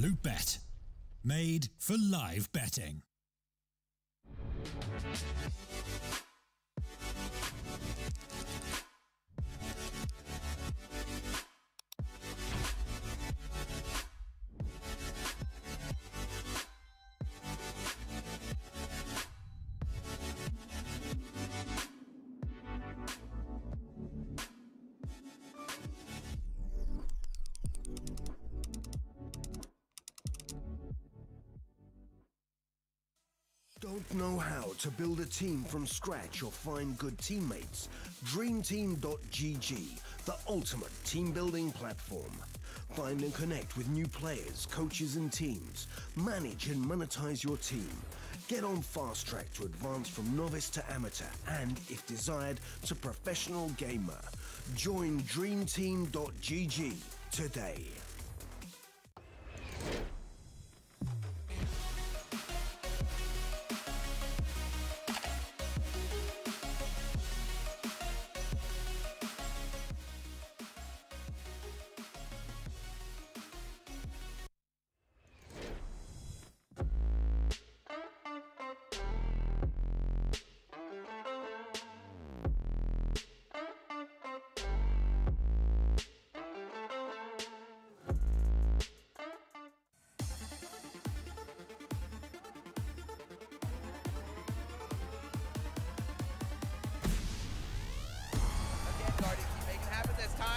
Loot Bet, made for live betting. Don't know how to build a team from scratch or find good teammates? DreamTeam.gg, the ultimate team building platform. Find and connect with new players, coaches and teams. Manage and monetize your team. Get on fast track to advance from novice to amateur and, if desired, to professional gamer. Join DreamTeam.gg today.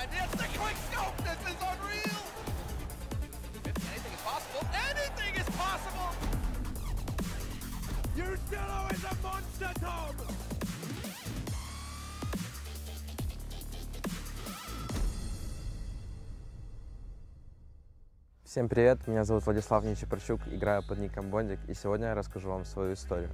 It's the quick scope! This is unreal! Anything is possible! Anything is possible! Yudillo is a monster, Tom! Всем привет, меня зовут Владислав Нечепорчук, играю под ником Бондик, и сегодня я расскажу вам свою историю.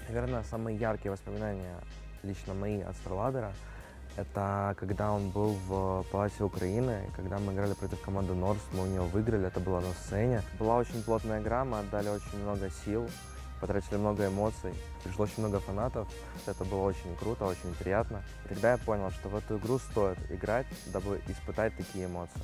Наверное, самые яркие воспоминания лично мои от Starladder — это когда он был в Палате Украины, когда мы играли против команды Норс, мы у него выиграли, это было на сцене. Была очень плотная игра, мы отдали очень много сил, потратили много эмоций, пришло очень много фанатов, это было очень круто, очень приятно. И тогда я понял, что в эту игру стоит играть, дабы испытать такие эмоции.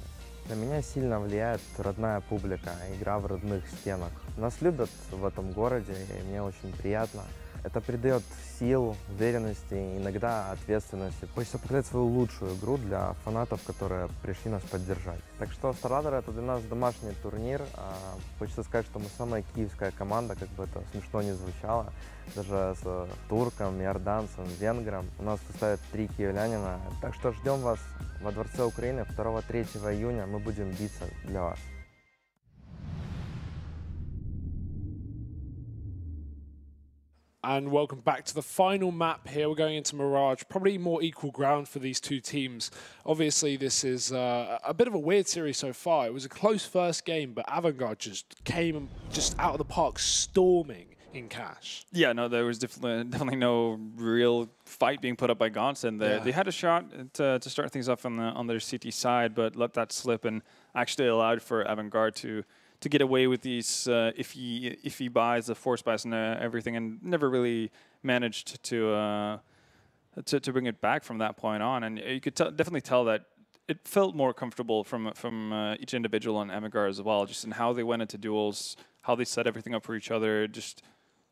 На меня сильно влияет родная публика, игра в родных стенах. Нас любят в этом городе, и мне очень приятно. Это придает сил, уверенности, иногда ответственности. Хочется показать свою лучшую игру для фанатов, которые пришли нас поддержать. Так что Starladder — это для нас домашний турнир. Хочется сказать, что мы самая киевская команда, как бы это смешно не звучало. Даже с турком, иорданцем, венгром. У нас составит 3 киевлянина. Так что ждем вас во Дворце Украины 2-3 июня. Мы будем биться для вас. And welcome back to the final map here. We're going into Mirage, probably more equal ground for these two teams. Obviously, this is a bit of a weird series so far. It was a close first game, but AVANGAR just came just out of the park storming in cash. Yeah, no, there was definitely no real fight being put up by GODSENT there. Yeah. They had a shot to start things off on their CT side, but let that slip and actually allowed for AVANGAR to get away with these if he buys, the force buys and everything, and never really managed to bring it back from that point on. And you could definitely tell that it felt more comfortable from each individual on AVANGAR as well, just in how they went into duels, how they set everything up for each other, just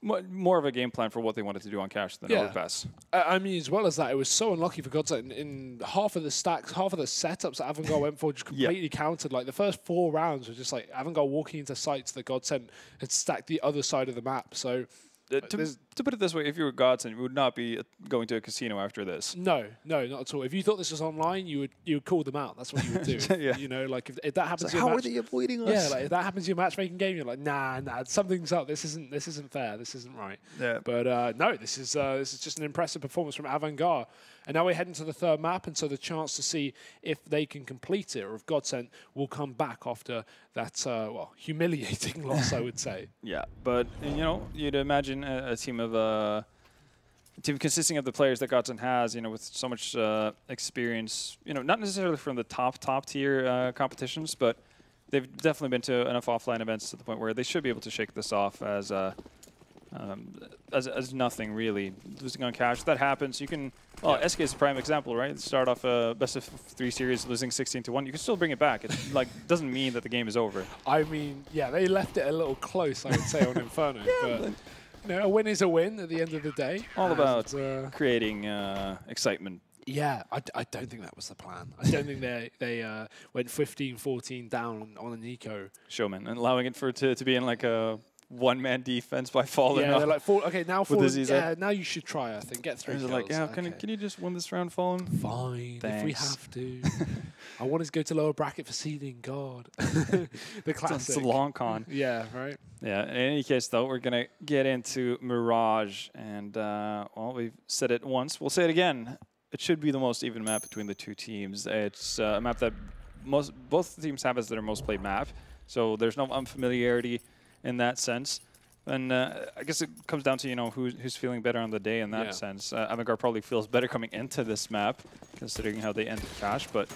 more of a game plan for what they wanted to do on cash than Overpass. I mean, as well as that, it was so unlucky for GODSENT in half of the stacks, half of the setups that AVANGAR went for just completely countered. Like the first 4 rounds were just like AVANGAR walking into sites that GODSENT had stacked the other side of the map. So to put it this way, if you were GODSENT, you would not be going to a casino after this. No, not at all. If you thought this was online, you would call them out. That's what you would do. You know, like if that happens, so how are they avoiding us? Yeah, like if that happens to your matchmaking game, you're like, nah, something's up. This isn't fair. This isn't right. Yeah. But no, this is just an impressive performance from AVANGAR. And now we're heading to the 3rd map, and so the chance to see if they can complete it or if GODSENT will come back after that humiliating loss, I would say. Yeah, but you know, you'd imagine a team consisting of the players that GODSENT has, you know, with so much experience, you know, not necessarily from the top tier competitions, but they've definitely been to enough offline events to the point where they should be able to shake this off as as nothing really. Losing on cash, that happens. You can, well, SK is a prime example, right? Start off a best of 3 series losing 16-1. You can still bring it back. It like doesn't mean that the game is over. I mean, yeah, they left it a little close, I would say, on Inferno. But you know, a win is a win at the end of the day. All about creating excitement. Yeah, I don't think that was the plan. I don't think they went 15-14 down on an eco. Showman, and allowing it for to be in like a one-man defense by falling Yeah, off. they're like, okay, now fall. Yeah, now you should try, I think. Get 3 kills. Like, yeah, can you just win this round, Fallen? Fine, Thanks. if we have to. I want to go to lower bracket for seeding, God. The classic. It's a long con. Yeah, right? Yeah, in any case, though, we're going to get into Mirage. And, well, we've said it once. We'll say it again. It should be the most even map between the two teams. It's a map that both teams have as their most played map. So there's no unfamiliarity in that sense. And I guess it comes down to, you know, who's feeling better on the day in that sense. AVANGAR probably feels better coming into this map, considering how they ended Cash, but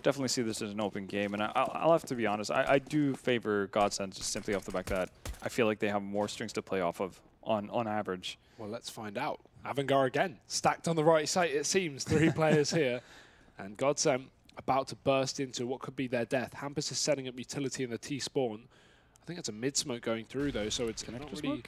definitely see this as an open game. And I'll have to be honest, I do favor GODSENT just simply off the back that I feel like they have more strings to play off of on average. Well, let's find out. AVANGAR again, stacked on the right side, it seems. 3 players here. And GODSENT about to burst into what could be their death. Hampus is setting up utility in the T-spawn. I think it's a mid-smoke going through, though, so it's not really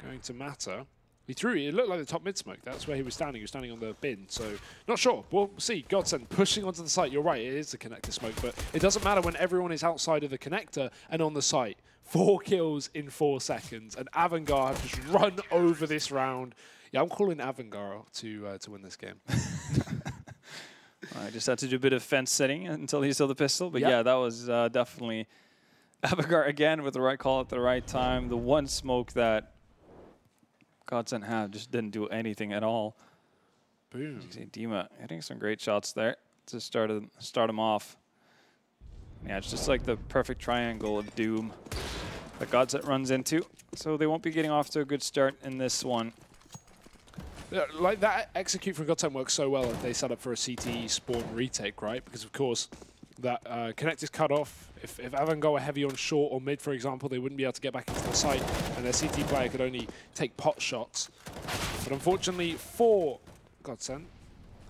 going to matter. He threw it. It looked like the top mid-smoke. That's where he was standing. He was standing on the bin, so not sure. We'll see. GODSENT pushing onto the site. You're right, it is the connector smoke, but it doesn't matter when everyone is outside of the connector and on the site. 4 kills in 4 seconds, and AVANGAR have just run over this round. Yeah, I'm calling AVANGAR to win this game. I just had to do a bit of fence setting until he saw the pistol, but yeah, that was definitely AVANGAR again with the right call at the right time. The one smoke that GODSENT had just didn't do anything at all. Boom. You see Dima hitting some great shots there to start him off. Yeah, it's just like the perfect triangle of doom that GODSENT runs into. So they won't be getting off to a good start in this one. Yeah, like that execute from GODSENT works so well if they set up for a CTE spawn retake, right? Because of course that connect is cut off. If AVANGAR were heavy on short or mid, for example, they wouldn't be able to get back into the site, and their CT player could only take pot shots. But unfortunately for GODSENT,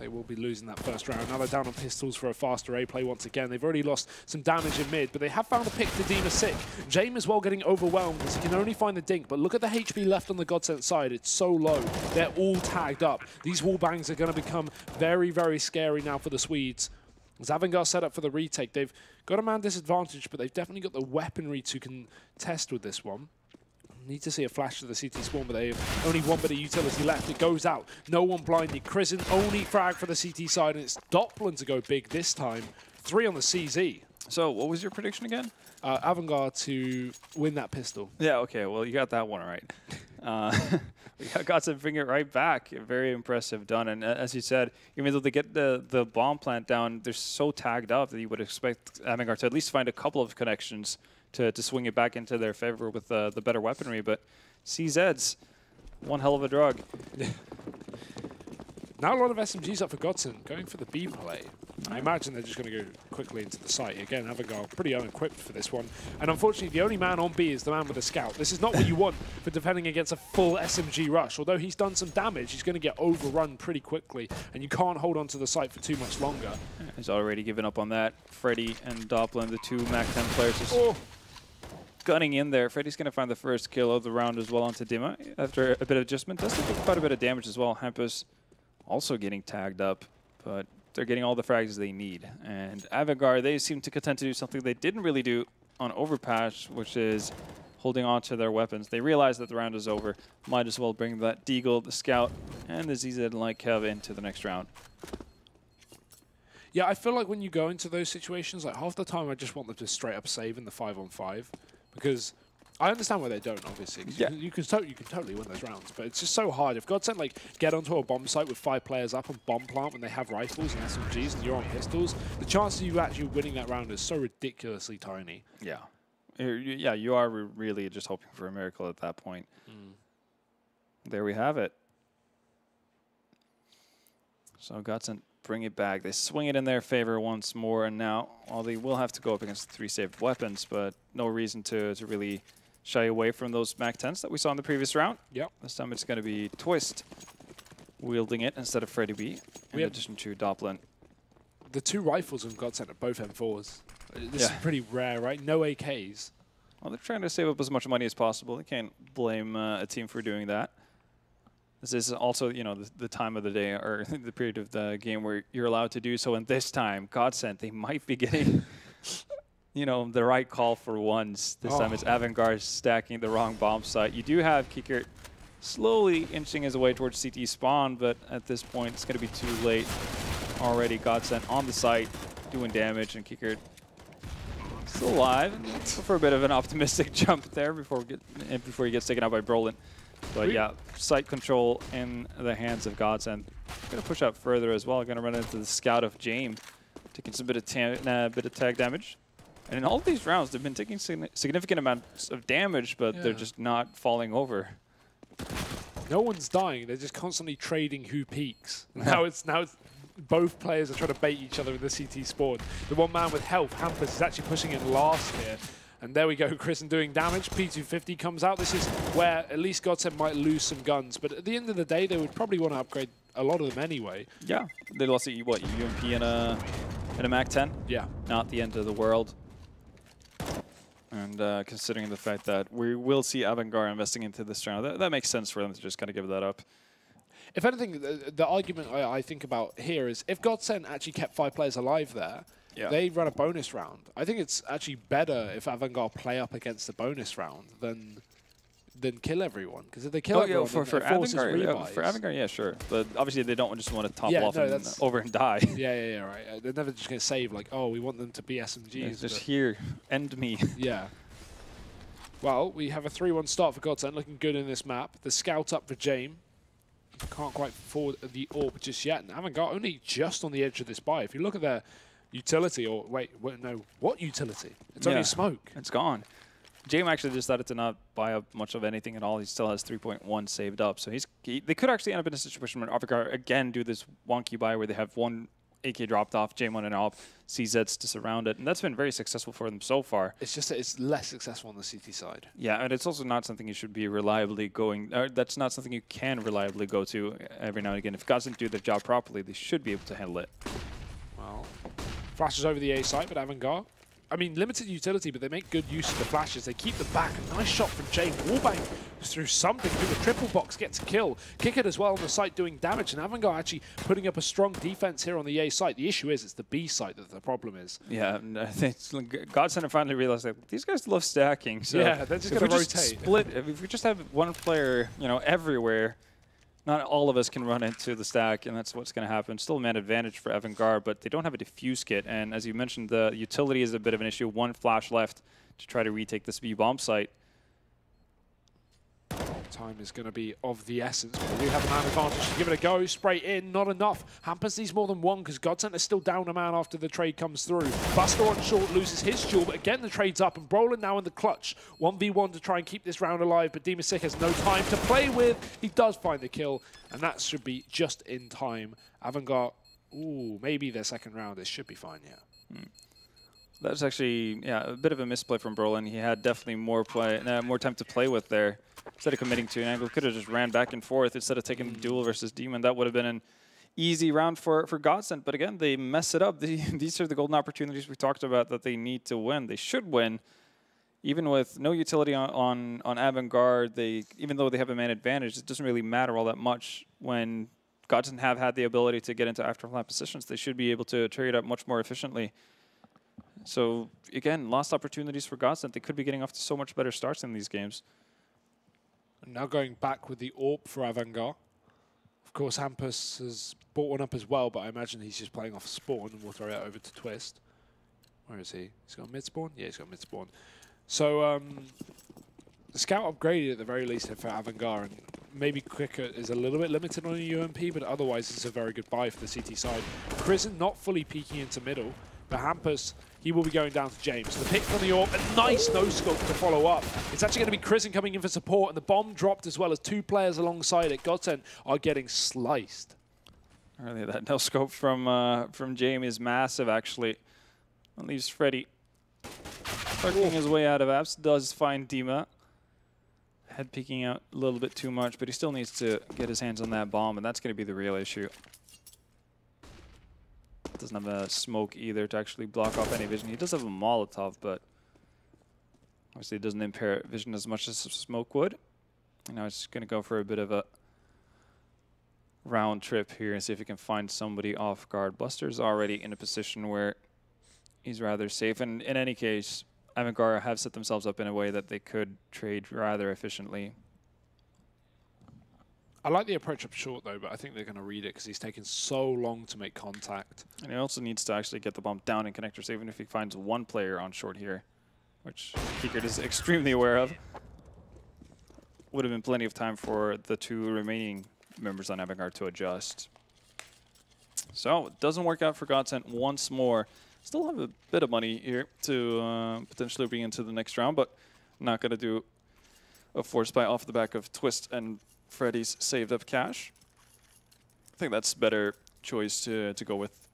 they will be losing that first round. Now they're down on pistols for a faster A play once again. They've already lost some damage in mid, but they have found a pick for Dima sick. Jame as well getting overwhelmed because he can only find the dink, but look at the HP left on the GODSENT side. It's so low. They're all tagged up. These wall bangs are going to become very, very scary now for the Swedes. As AVANGAR set up for the retake, they've got a man disadvantage, but they've definitely got the weaponry to contest with this one. Need to see a flash to the CT spawn, but they have only one bit of utility left. It goes out. No one blinded. Krisen only frag for the CT side, and it's Doppelin to go big this time. 3 on the CZ. So what was your prediction again? AVANGAR to win that pistol. Yeah, okay. Well, you got that one right. We got to bring it right back. Very impressive done. And as you said, even though they get the bomb plant down, they're so tagged up that you would expect AVANGAR to at least find a couple of connections to swing it back into their favor with the better weaponry. But CZ's one hell of a drug. Now a lot of SMGs up for GODSENT, going for the B play. I imagine they're just going to go quickly into the site. Again, AVANGAR pretty unequipped for this one. And unfortunately, the only man on B is the man with the scout. This is not what you want for defending against a full SMG rush. Although he's done some damage, he's going to get overrun pretty quickly, and you can't hold on to the site for too much longer. He's already given up on that. Freddy and Doppelin, the 2 MAC-10 players, just gunning in there. Freddy's going to find the first kill of the round as well onto Dima after a bit of adjustment. Does take quite a bit of damage as well. Hampus also getting tagged up, but they're getting all the frags they need. And AVANGAR, they seem to content to do something they didn't really do on Overpass, which is holding on to their weapons. They realize that the round is over. Might as well bring that Deagle, the Scout, and the ZZ like Kev into the next round. Yeah, I feel like when you go into those situations, like half the time I just want them to straight up save in the 5-on-5, because I understand why they don't, obviously. Yeah. You can totally win those rounds, but it's just so hard. If GODSENT like get onto a bomb site with 5 players up and bomb plant when they have rifles and SMGs and you're on pistols, the chance of you actually winning that round is so ridiculously tiny. Yeah. Yeah, you are really just hoping for a miracle at that point. There we have it. So GODSENT bring it back. They swing it in their favor once more, and now, well, they will have to go up against 3 saved weapons, but no reason to really shy away from those Mac 10s that we saw in the previous round. Yep. This time it's going to be Twist wielding it instead of Freddy B, in addition to Doppelin. The 2 rifles on GODSENT are both M4s. This is pretty rare, right? No AKs. Well, they're trying to save up as much money as possible. You can't blame a team for doing that. This is also, you know, the time of the day or the period of the game where you're allowed to do so. And this time, GODSENT, they might be getting, you know, the right call for once. This time it's AVANGAR stacking the wrong bomb site. You do have Kikert slowly inching his way towards CT spawn, but at this point, it's going to be too late. Already GODSENT on the site, doing damage, and Kikert still alive. For a bit of an optimistic jump there before he gets taken out by Brolin. But yeah, site control in the hands of GODSENT. Going to push out further as well. Going to run into the scout of Jame, taking some bit of tag damage. And in all of these rounds, they've been taking significant amounts of damage, but they're just not falling over. No one's dying. They're just constantly trading who peaks. Now it's both players are trying to bait each other in the CT spawn. The one man with health, Hampus, is actually pushing in last here. And there we go, Kristen doing damage. P250 comes out. This is where at least GODSENT might lose some guns. But at the end of the day, they would probably want to upgrade a lot of them anyway. Yeah, they lost what, UMP in a Mac 10? Yeah. Not the end of the world. And considering the fact that we will see AVANGAR investing into this round, that makes sense for them to just kind of give that up. If anything, the argument I think about here is if GODSENT actually kept 5 players alive there, they run a bonus round. I think it's actually better if AVANGAR play up against the bonus round than kill everyone. Because if they kill everyone, for AVANGAR, yeah, sure. But obviously they don't just want to top off and over and die. Yeah, right. They're never just going to save like, oh, we want them to be SMGs. Just here, end me. Yeah. Well, we have a 3-1 start for GODSENT, looking good in this map. The scout up for Jame. Can't quite forward the AWP just yet. And AVANGAR only just on the edge of this buy. If you look at their utility, or wait, no, what utility? It's only smoke. It's gone. Jame actually decided to not buy up much of anything at all. He still has 3.1 saved up. So they could actually end up in a situation where AVANGAR again do this wonky buy where they have 1 AK dropped off, Jame on and off, CZs to surround it. And that's been very successful for them so far. It's just that it's less successful on the CT side. Yeah, and it's also not something you should be reliably going, or that's not something you can reliably go to every now and again. If GODSENT do their job properly, they should be able to handle it. Well, flashes over the A site, but AVANGAR, I mean, limited utility, but they make good use of the flashes. They keep the back. A nice shot from Jame. Wallbang through something, through the triple box, gets a kill. Kick it as well on the site doing damage, and AVANGAR actually putting up a strong defense here on the A site. The issue is it's the B site that the problem is. Yeah, and I think GODSENT finally realized that these guys love stacking. So yeah, they're just going to rotate. If we just have one player, you know, everywhere, not all of us can run into the stack, and that's what's going to happen. Still a man advantage for AVANGAR, but they don't have a defuse kit. And as you mentioned, the utility is a bit of an issue. 1 flash left to try to retake this B bomb site. Time is going to be of the essence, but we do have a man advantage to give it a go. Spray in, not enough. Hampus needs more than 1 because GODSENT is still down a man after the trade comes through. Buster on short loses his jewel, but again the trade's up, and Brolin now in the clutch. 1v1 to try and keep this round alive, but Demasik has no time to play with. He does find the kill, and that should be just in time. AVANGAR, ooh, maybe their second round. This should be fine, yeah. That's actually, a bit of a misplay from Brolin. He had definitely more time to play with there. Instead of committing to an angle, could have just ran back and forth instead of taking the duel versus Demon. That would have been an easy round for GODSENT. But again, they mess it up. These are the golden opportunities we talked about that they need to win. They should win. Even with no utility on AVANGAR, even though they have a man advantage, it doesn't really matter all that much when GODSENT have had the ability to get into afterflank positions. They should be able to trade up much more efficiently. So again, lost opportunities for GODSENT. They could be getting off to so much better starts in these games. And now going back with the AWP for AVANGAR. Of course, Hampus has bought one up as well, but I imagine he's just playing off spawn, and we'll throw it over to Twist. Where is he? He's got mid spawn? Yeah, he's got mid spawn. So the scout upgraded at the very least for AVANGAR, and maybe Quicker is a little bit limited on a UMP, but otherwise it's a very good buy for the CT side. Krisen not fully peeking into middle, but Hampus, he will be going down to James. So the pick from the AWP, a nice no-scope to follow up. It's actually going to be Krisen coming in for support, and the bomb dropped as well as 2 players alongside it. GODSENT are getting sliced. Really, that no-scope from James is massive, actually. That leaves Freddy working his way out of apps. Does find Dima. head peeking out a little bit too much, but he still needs to get his hands on that bomb, and that's going to be the real issue. Doesn't have a smoke either to actually block off any vision. He does have a Molotov, but obviously it doesn't impair vision as much as smoke would. And now it's going to go for a bit of a round trip here and see if he can find somebody off guard. Buster's already in a position where he's rather safe, and in any case, AVANGAR have set themselves up in a way that they could trade rather efficiently. I like the approach up short, though, but I think they're going to read it because he's taken so long to make contact. And he also needs to actually get the bomb down in connectors, even if he finds one player on short here, which Kiekert is extremely aware of. Would have been plenty of time for the two remaining members on AVANGAR to adjust. So, it doesn't work out for GODSENT once more. Still have a bit of money here to potentially bring into the next round, but not going to do a force buy off the back of Twist and Freddy's saved up cash. I think that's a better choice to go with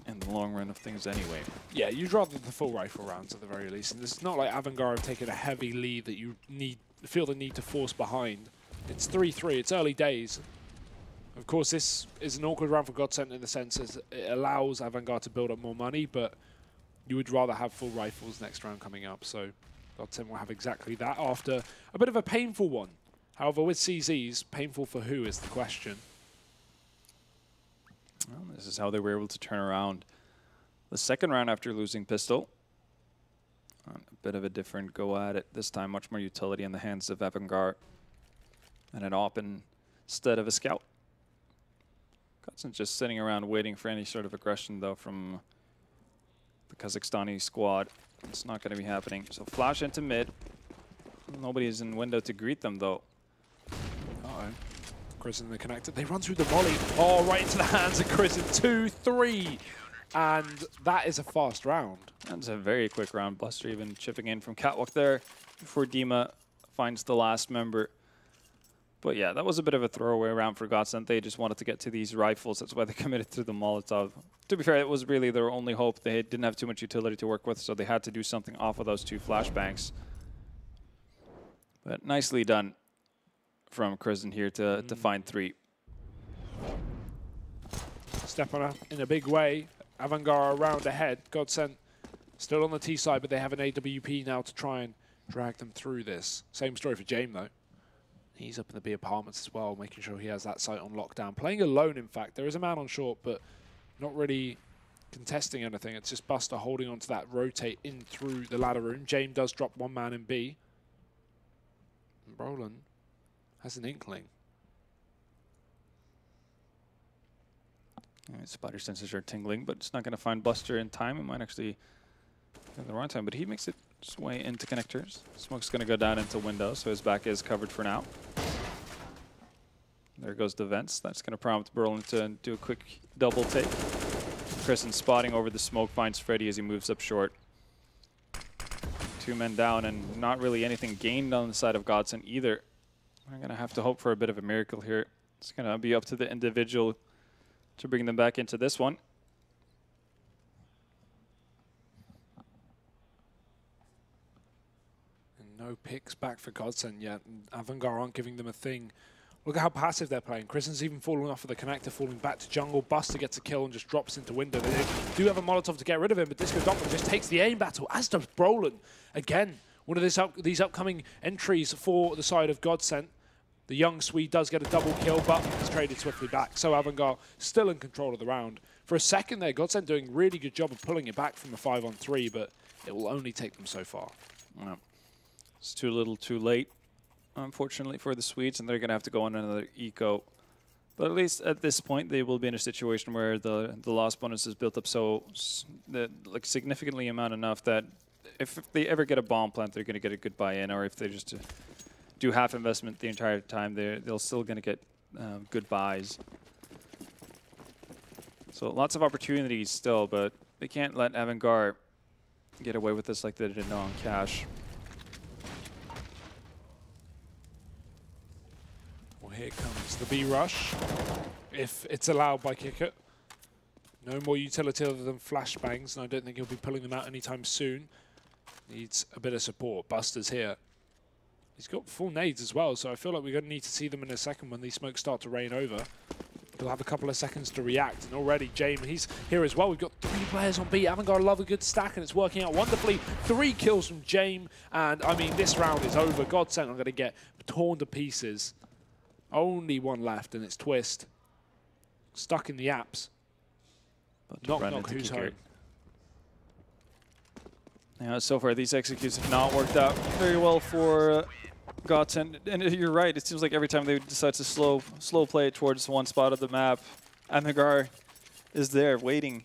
in the long run of things anyway. Yeah, you'd rather the full rifle rounds at the very least. And it's not like AVANGAR have taken a heavy lead that you feel the need to force behind. It's 3-3, it's early days. Of course, this is an awkward round for GODSENT in the sense that it allows AVANGAR to build up more money, but you would rather have full rifles next round coming up. So GODSENT will have exactly that after a bit of a painful one. However, with CZs, painful for who is the question. Well, this is how they were able to turn around the second round after losing pistol. A bit of a different go at it. This time, much more utility in the hands of AVANGAR and an AWP instead of a scout. GODSENT just sitting around waiting for any sort of aggression, though, from the Kazakhstani squad. It's not going to be happening. So flash into mid. Nobody's in window to greet them, though. Uh-oh. Kristen, the connector. They run through the volley. Oh, right into the hands of Kristen. 2-3. And that is a fast round. That's a very quick round. Buster even chipping in from catwalk there before Dima finds the last member. But yeah, that was a bit of a throwaway round for GODSENT. They just wanted to get to these rifles. That's why they committed to the Molotov. To be fair, it was really their only hope. They didn't have too much utility to work with, so they had to do something off of those two flashbangs. But nicely done from Kristen here to find 3. Step on up in a big way. AVANGAR around ahead. GODSENT still on the T side, but they have an AWP now to try and drag them through this. Same story for James, though. He's up in the B apartments as well, making sure he has that site on lockdown. Playing alone, in fact. There is a man on short, but not really contesting anything. It's just Buster holding on to that rotate in through the ladder room. James does drop one man in B. And Brolin has an inkling. Spider senses are tingling, but it's not going to find Buster in time. It might actually in the wrong time, but he makes it his way into connectors. Smoke's going to go down into window, so his back is covered for now. There goes the vents. That's going to prompt Brolin to do a quick double take. Kristen spotting over the smoke finds Freddy as he moves up short. 2 men down and not really anything gained on the side of GODSENT either. We're going to have to hope for a bit of a miracle here. It's going to be up to the individual to bring them back into this one. And no picks back for GODSENT yet. And AVANGAR aren't giving them a thing. Look at how passive they're playing. Kristen's even falling off of the connector, falling back to jungle. Buster gets a kill and just drops into window. They do have a Molotov to get rid of him, but Disco Doppler just takes the aim battle, as does Brolin. Again, one of these upcoming entries for the side of GODSENT. The young Swede does get a double kill, but is traded swiftly back. So AVANGAR still in control of the round. For a second there, GODSENT doing a really good job of pulling it back from a 5-on-3, but it will only take them so far. Yeah. It's too little too late, unfortunately, for the Swedes, and they're going to have to go on another eco. But at least at this point, they will be in a situation where the loss bonus is built up so like significantly amount enough that if they ever get a bomb plant, they're going to get a good buy-in, or if they just do half investment the entire time, they'll still going to get good buys. So lots of opportunities still, but they can't let AVANGAR get away with this like they did on Cash. Well, here comes the B rush, if it's allowed by Kiekert. No more utility other than flashbangs, and I don't think he'll be pulling them out anytime soon. Needs a bit of support. Buster's here. He's got full nades as well, so I feel like we're going to need to see them in a second when these smokes start to rain over. He'll have a couple of seconds to react, and already James, he's here as well. We've got 3 players on B. AVANGAR love a good stack, and it's working out wonderfully. 3 kills from James, and I mean, this round is over. GODSENT are going to get torn to pieces. Only one left, and it's Twist. Stuck in the apps. Knock, who's home? Yeah, so far these executes have not worked out very well for GODSENT. And you're right, it seems like every time they decide to slow play it towards one spot of the map, AVANGAR is there waiting,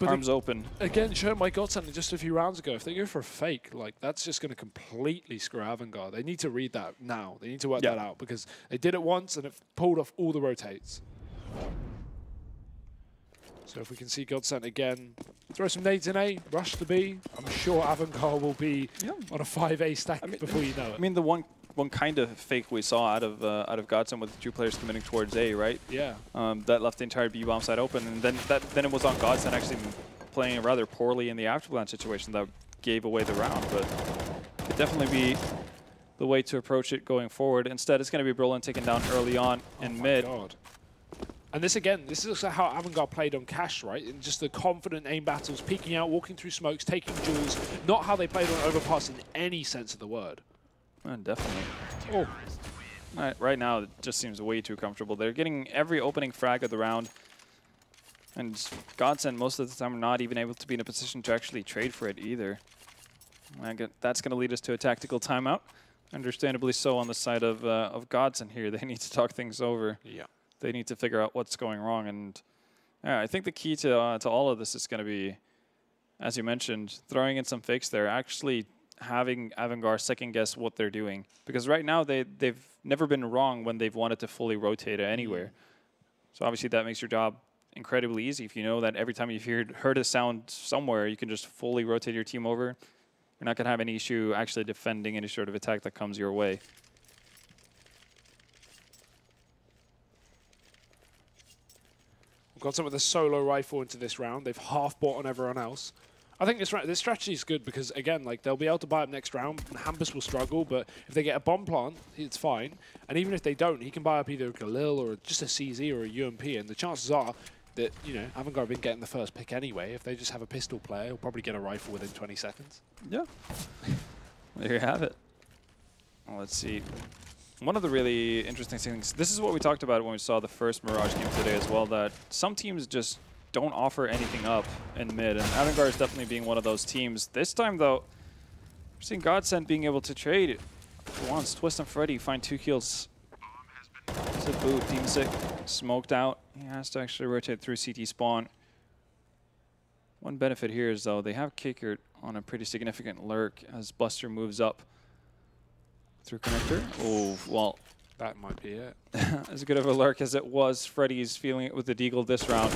arms open. Again, shown by GODSENT just a few rounds ago, if they go for a fake, like that's just going to completely screw AVANGAR. They need to read that now. They need to work that out because they did it once and it pulled off all the rotates. So if we can see GODSENT again, throw some nades in A, rush to B. I'm sure AVANGAR will be on a 5A stack before you know it. I mean, the one kind of fake we saw out of GODSENT with the 2 players committing towards A, right? Yeah. That left the entire B bomb side open, and then it was on GODSENT actually playing rather poorly in the afterplan situation that gave away the round. But it could definitely be the way to approach it going forward. Instead, it's going to be Brolin taken down early on in mid. God. And this again, this is also how AVANGAR played on Cash, right? And just the confident aim battles, peeking out, walking through smokes, taking jewels. Not how they played on Overpass in any sense of the word. Definitely. Oh. Right now, it just seems way too comfortable. They're getting every opening frag of the round. And GODSENT, most of the time, are not even able to be in a position to actually trade for it either. That's going to lead us to a tactical timeout. Understandably so on the side of GODSENT here. They need to talk things over. Yeah. They need to figure out what's going wrong. And I think the key to all of this is going to be, as you mentioned, throwing in some fakes there, actually having AVANGAR second guess what they're doing. Because right now they've never been wrong when they've wanted to fully rotate anywhere. So obviously that makes your job incredibly easy. If you know that every time you've heard a sound somewhere, you can just fully rotate your team over. You're not going to have any issue actually defending any sort of attack that comes your way. GODSENT with a solo rifle into this round. They've half bought on everyone else. I think this strategy is good because, again, like they'll be able to buy up next round. And Hampus will struggle, but if they get a bomb plant, it's fine. And even if they don't, he can buy up either a Galil or just a CZ or a UMP. And the chances are that, you know, AVANGAR have been getting the first pick anyway. If they just have a pistol player, he'll probably get a rifle within 20 seconds. Yeah. There you have it. Well, let's see. One of the really interesting things, this is what we talked about when we saw the first Mirage game today as well, that some teams just don't offer anything up in mid, and AVANGAR is definitely being one of those teams. This time, though, we're seeing GODSENT being able to trade once. Twist and Freddy find 2 kills. It's a boot. Teamsick smoked out. He has to actually rotate through CT spawn. One benefit here is, though, they have Kickert on a pretty significant lurk as Buster moves up through connector. Oh, well. That might be it. As good of a lurk as it was, Freddy's feeling it with the deagle this round.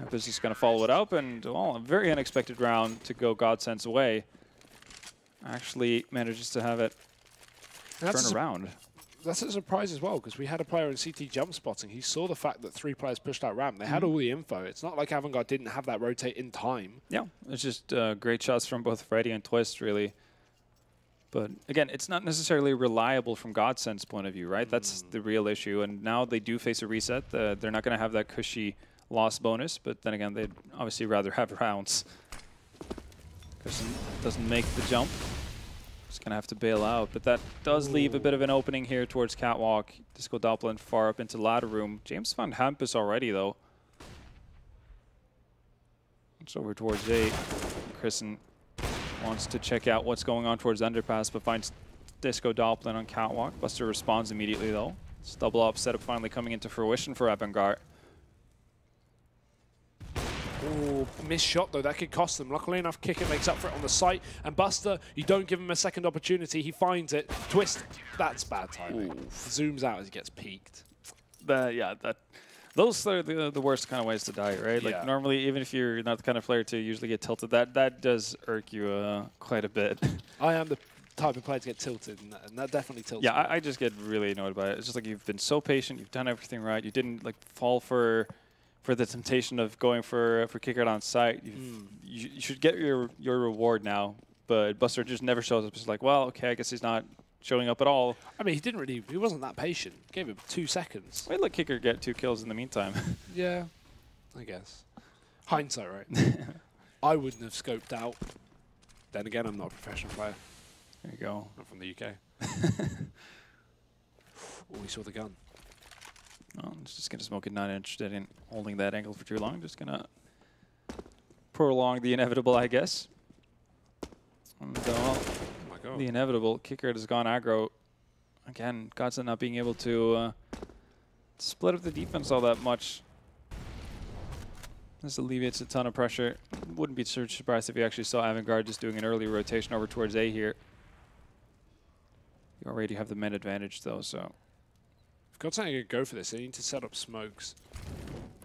Hampus is going to follow it up, and well, a very unexpected round to go GODSENT's way. Actually manages to have it turn around. That's a surprise as well, because we had a player in CT jump spotting. He saw the fact that 3 players pushed that ramp. They had all the info. It's not like AVANGAR didn't have that rotate in time. Yeah, it's just great shots from both Freddy and Twist, really. But again, it's not necessarily reliable from GODSENT's point of view, right? That's the real issue. And now they do face a reset. They're not going to have that cushy loss bonus, but then again, they'd obviously rather have rounds. Doesn't make the jump. Just going to have to bail out. But that does leave a bit of an opening here towards Catwalk. Disco Doppler far up into ladder room. James found Hampus already, though. It's over towards A. Chrisen wants to check out what's going on towards underpass, but finds Disco Doppler on Catwalk. Buster responds immediately, though. It's double up setup finally coming into fruition for AVANGAR. Oh, missed shot, though. That could cost them. Luckily enough, Kicker makes up for it on the site. And Buster, you don't give him a second opportunity. He finds it. Twist. That's bad timing. Zooms out as he gets peeked. Those are the worst kind of ways to die, right? Like normally, even if you're not the kind of player to usually get tilted, that does irk you quite a bit. I am the type of player to get tilted, and that definitely tilts me. I just get really annoyed by it. It's just like you've been so patient, you've done everything right, you didn't like fall for the temptation of going for Kickert on site. You should get your reward now, but Buster just never shows up. It's like, well, okay, I guess he's not showing up at all. I mean, he wasn't that patient. Gave him 2 seconds. Wait, let Kicker get 2 kills in the meantime. Yeah, I guess. Hindsight, right? I wouldn't have scoped out. Then again, I'm not a professional player. There you go. Not from the UK. Oh, we saw the gun. Well, I'm just going to smoke it. Not interested in holding that angle for too long. Just going to prolong the inevitable, I guess. And, Oh my god. the inevitable. Kicker has gone aggro. Again, Godsent not being able to split up the defense all that much. This alleviates a ton of pressure. Wouldn't be too surprised if you actually saw AVANGAR just doing an early rotation over towards A here. You already have the men advantage though, so. If Godsent are going to go for this, they need to set up smokes.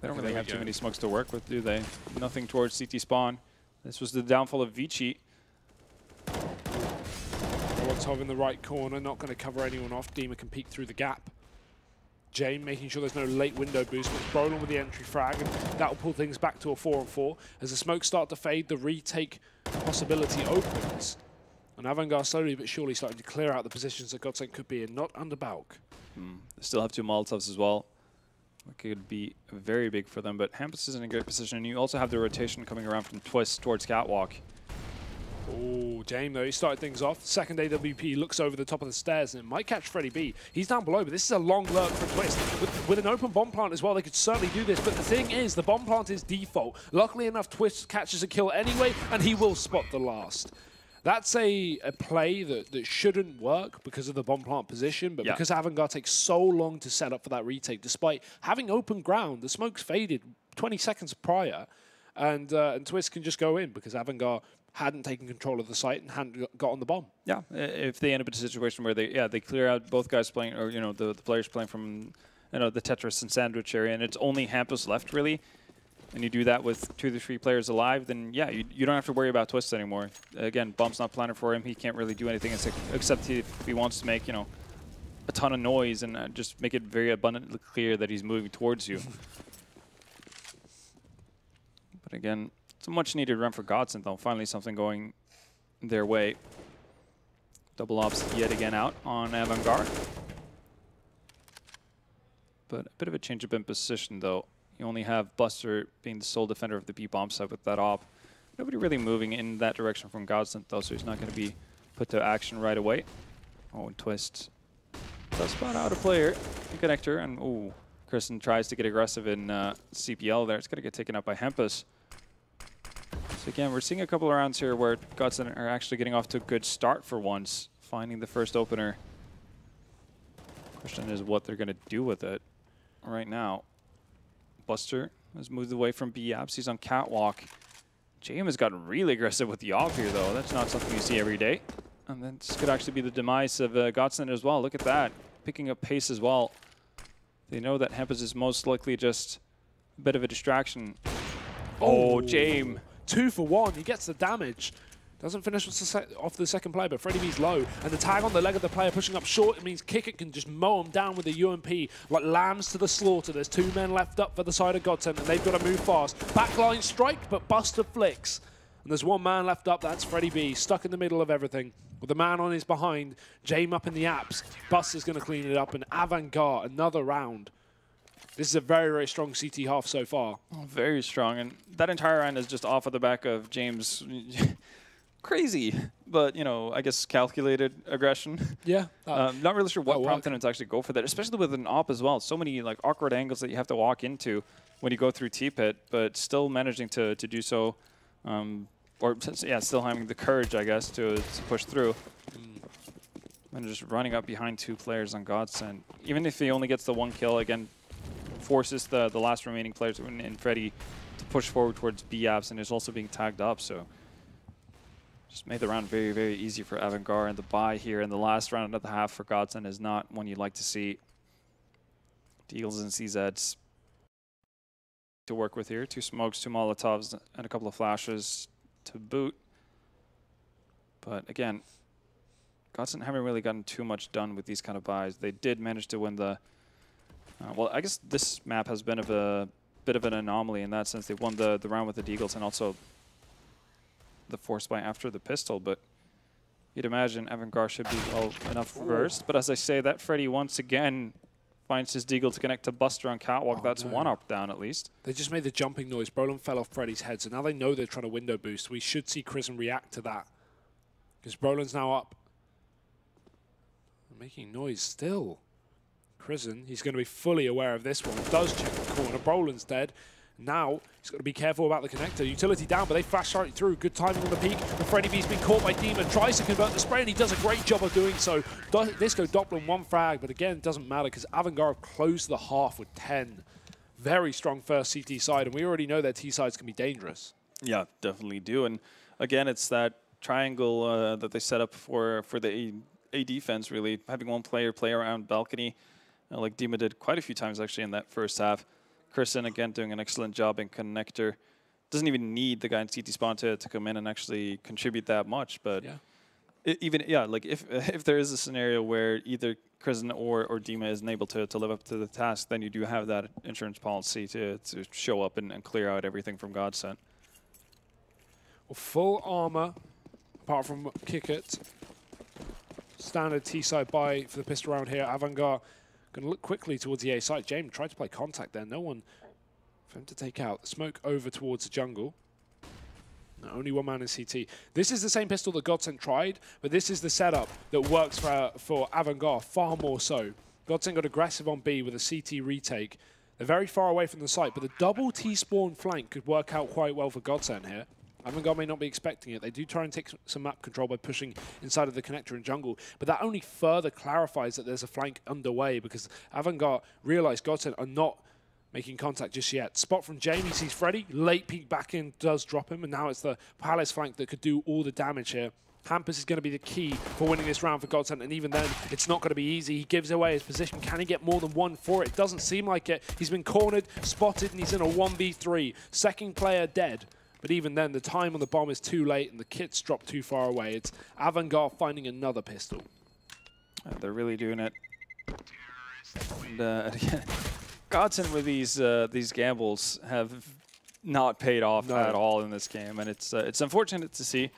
They don't really have too many smokes to work with, do they? Nothing towards CT spawn. This was the downfall of Vici. Molotov in the right corner, not going to cover anyone off. Dima can peek through the gap. Jane making sure there's no late window boost, but Brolin with the entry frag, and that will pull things back to a 4-on-4. As the smokes start to fade, the retake possibility opens. And AVANGAR slowly but surely starting to clear out the positions that Godsent could be in, not under Balk. They still have 2 Molotovs as well. That could be very big for them, but Hampus is in a great position. And you also have the rotation coming around from Twist towards Catwalk. Oh, James, though, he started things off. Second AWP looks over the top of the stairs, and it might catch Freddie B. He's down below, but this is a long lurk for Twist. With an open bomb plant as well, they could certainly do this. But the thing is, the bomb plant is default. Luckily enough, Twist catches a kill anyway, and he will spot the last. That's a play that shouldn't work because of the bomb plant position, but because AVANGAR takes so long to set up for that retake, despite having open ground, the smoke's faded 20 seconds prior, and Twist can just go in because AVANGAR hadn't taken control of the site and hadn't got on the bomb. Yeah, if they end up in a situation where they clear out both guys playing, or the players playing from the Tetris and Sandwich area, and it's only Hampus left really, and you do that with 2 to 3 players alive, then yeah, you don't have to worry about Twist anymore. Again, bomb's not planted for him. He can't really do anything except if he wants to make a ton of noise and just make it very abundantly clear that he's moving towards you. But again, it's a much-needed run for GODSENT, though. Finally, something going their way. Double ops yet again out on AVANGAR. But a bit of a change-up in position, though. You only have Buster being the sole defender of the B-bomb side with that op. Nobody really moving in that direction from GODSENT, though, so he's not going to be put to action right away. Oh, and Twist does spot out a player, the connector, and ooh, Kristen tries to get aggressive in CPL there. It's going to get taken up by Hampus. So again, we're seeing a couple of rounds here where GODSENT are actually getting off to a good start for once, finding the first opener. Question is what they're going to do with it right now. Buster has moved away from B-Apps. He's on Catwalk. JM has gotten really aggressive with the op here, though. That's not something you see every day. And then this could actually be the demise of GODSENT as well. Look at that. Picking up pace as well. They know that Hampus is most likely just a bit of a distraction. Oh, JM. 2 for 1. He gets the damage. Doesn't finish off the second player, but Freddie B's low. And the tag on the leg of the player pushing up short, it means Kicker can just mow him down with the UMP like lambs to the slaughter. There's 2 men left up for the side of GODSENT, and they've got to move fast. Backline strike, but Buster flicks. And there's 1 man left up, that's Freddie B, stuck in the middle of everything. With the man on his behind, Jame up in the apps. Buster's going to clean it up, and AVANGAR, another round. This is a very, very strong CT half so far. Oh, very strong, and that entire round is just off of the back of James' crazy, but, I guess calculated aggression. Yeah. Not really sure what prompted him to actually go for that, especially with an op as well. So many awkward angles that you have to walk into when you go through T-Pit, but still managing to do so, still having the courage, I guess, to push through. And just running up behind 2 players on GODSENT. Even if he only gets the 1 kill, again, forces the last remaining players in Freddy to push forward towards B-Apps, and is also being tagged up, so just made the round very, very easy for AVANGAR, and the bye here in the last round of the half for GODSENT is not one you'd like to see. Deagles and CZs to work with here. 2 smokes, 2 Molotovs, and a couple of flashes to boot. But again, GODSENT haven't really gotten too much done with these kind of buys. They did manage to win the well, I guess this map has been a bit of an anomaly in that sense. They won the round with the Deagles and also the force buy after the pistol, but you'd imagine AVANGAR should be well enough versed. But as I say, that Freddy once again finds his deagle to connect to Buster on Catwalk. That's one up down at least. They just made the jumping noise. Brolin fell off Freddy's head, so now they know they're trying to window boost. We should see Chrism react to that. Because Brolin's now up. Making noise still. Chrism, he's going to be fully aware of this one. Does check the corner. Brolin's dead. Now, he's got to be careful about the connector. Utility down, but they flash right through. Good timing on the peak. But Freddy B's been caught by Demon. Tries to convert the spray, and he does a great job of doing so. Disco Doppler one frag, but again, it doesn't matter because AVANGAR have closed the half with 10. Very strong first CT side, and we already know their T sides can be dangerous. Yeah, definitely do. And again, it's that triangle that they set up for the A defense, really. Having one player play around balcony, like Dima did quite a few times actually in that first half. Kirsten, again, doing an excellent job in connector. Doesn't even need the guy in CT spawn to come in and actually contribute that much. But yeah. Like if there is a scenario where either Kirsten or Dima isn't able to live up to the task, then you do have that insurance policy to show up and clear out everything from Godsent. Well, full armor, apart from Kickert. Standard T-side buy for the pistol round here. AVANGAR going to look quickly towards the A side. James tried to play contact there. No one for him to take out. Smoke over towards the jungle. No, only one man in CT. This is the same pistol that GODSENT tried, but this is the setup that works for AVANGAR far more so. GODSENT got aggressive on B with a CT retake. They're very far away from the site, but the double T-spawn flank could work out quite well for GODSENT here. AVANGAR may not be expecting it. They do try and take some map control by pushing inside of the connector and jungle, but that only further clarifies that there's a flank underway because AVANGAR realize GODSENT are not making contact just yet. Spot from Jamie, sees Freddy, late peek back in, does drop him, and now it's the Palace flank that could do all the damage here. Hampus is going to be the key for winning this round for GODSENT, and even then, it's not going to be easy. He gives away his position. Can he get more than one for it? Doesn't seem like it. He's been cornered, spotted, and he's in a 1v3. Second player dead. But even then, the time on the bomb is too late and the kit's dropped too far away. It's AVANGAR finding another pistol. They're really doing it. And again, GODSENT with these gambles have not paid off at all in this game, and it's unfortunate to see.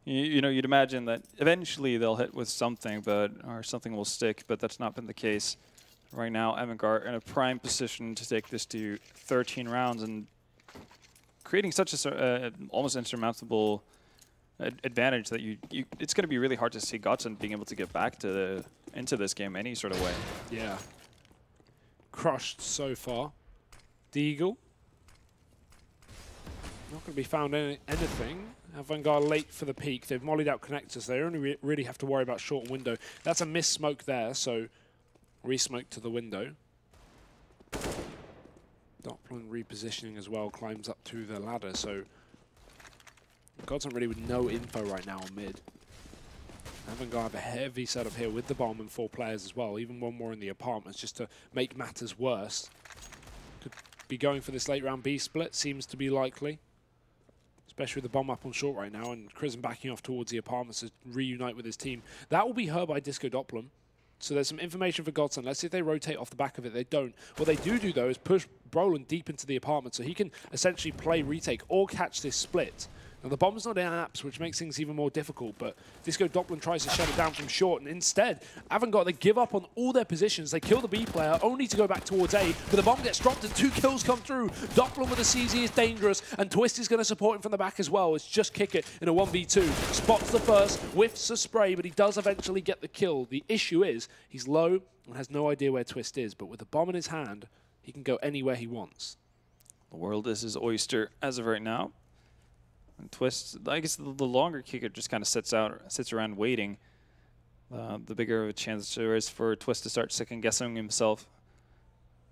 You know, you'd imagine that eventually they'll hit with something, or something will stick, but that's not been the case. Right now, AVANGAR in a prime position to take this to 13 rounds and creating such a almost insurmountable advantage that it's going to be really hard to see GODSENT being able to get back to into this game any sort of way. Yeah. Crushed so far. Deagle. Not going to be found anything. AVANGAR late for the peak. They've mollied out connectors. They only really have to worry about short window. That's a missed smoke there, so re-smoke to the window. Doppler repositioning as well, climbs up to the ladder, so GODSENT really with no info right now on mid. AVANGAR have a heavy setup here with the bomb and 4 players as well, even one more in the apartments just to make matters worse. Could be going for this late round B split, seems to be likely. Especially with the bomb up on short right now and Chrism backing off towards the apartments to reunite with his team. That will be heard by Disco Doppler. So there's some information for GODSENT. Let's see if they rotate off the back of it. They don't. What they do though is push Brolin deep into the apartment so he can essentially play retake or catch this split. Now the bomb's not in apps, which makes things even more difficult, but Disco Doppler tries to shut it down from short, and instead, AVANGAR, they give up on all their positions. They kill the B player, only to go back towards A, but the bomb gets dropped and 2 kills come through. Doppler with a CZ is dangerous, and Twist is going to support him from the back as well. It's just kick it in a 1v2. Spots the first, whiffs a spray, but he does eventually get the kill. The issue is, he's low and has no idea where Twist is, but with the bomb in his hand, he can go anywhere he wants. The world is his oyster as of right now. And Twist, I guess the longer kicker just kind of sits around waiting. The bigger of a chance there is for Twist to start second-guessing himself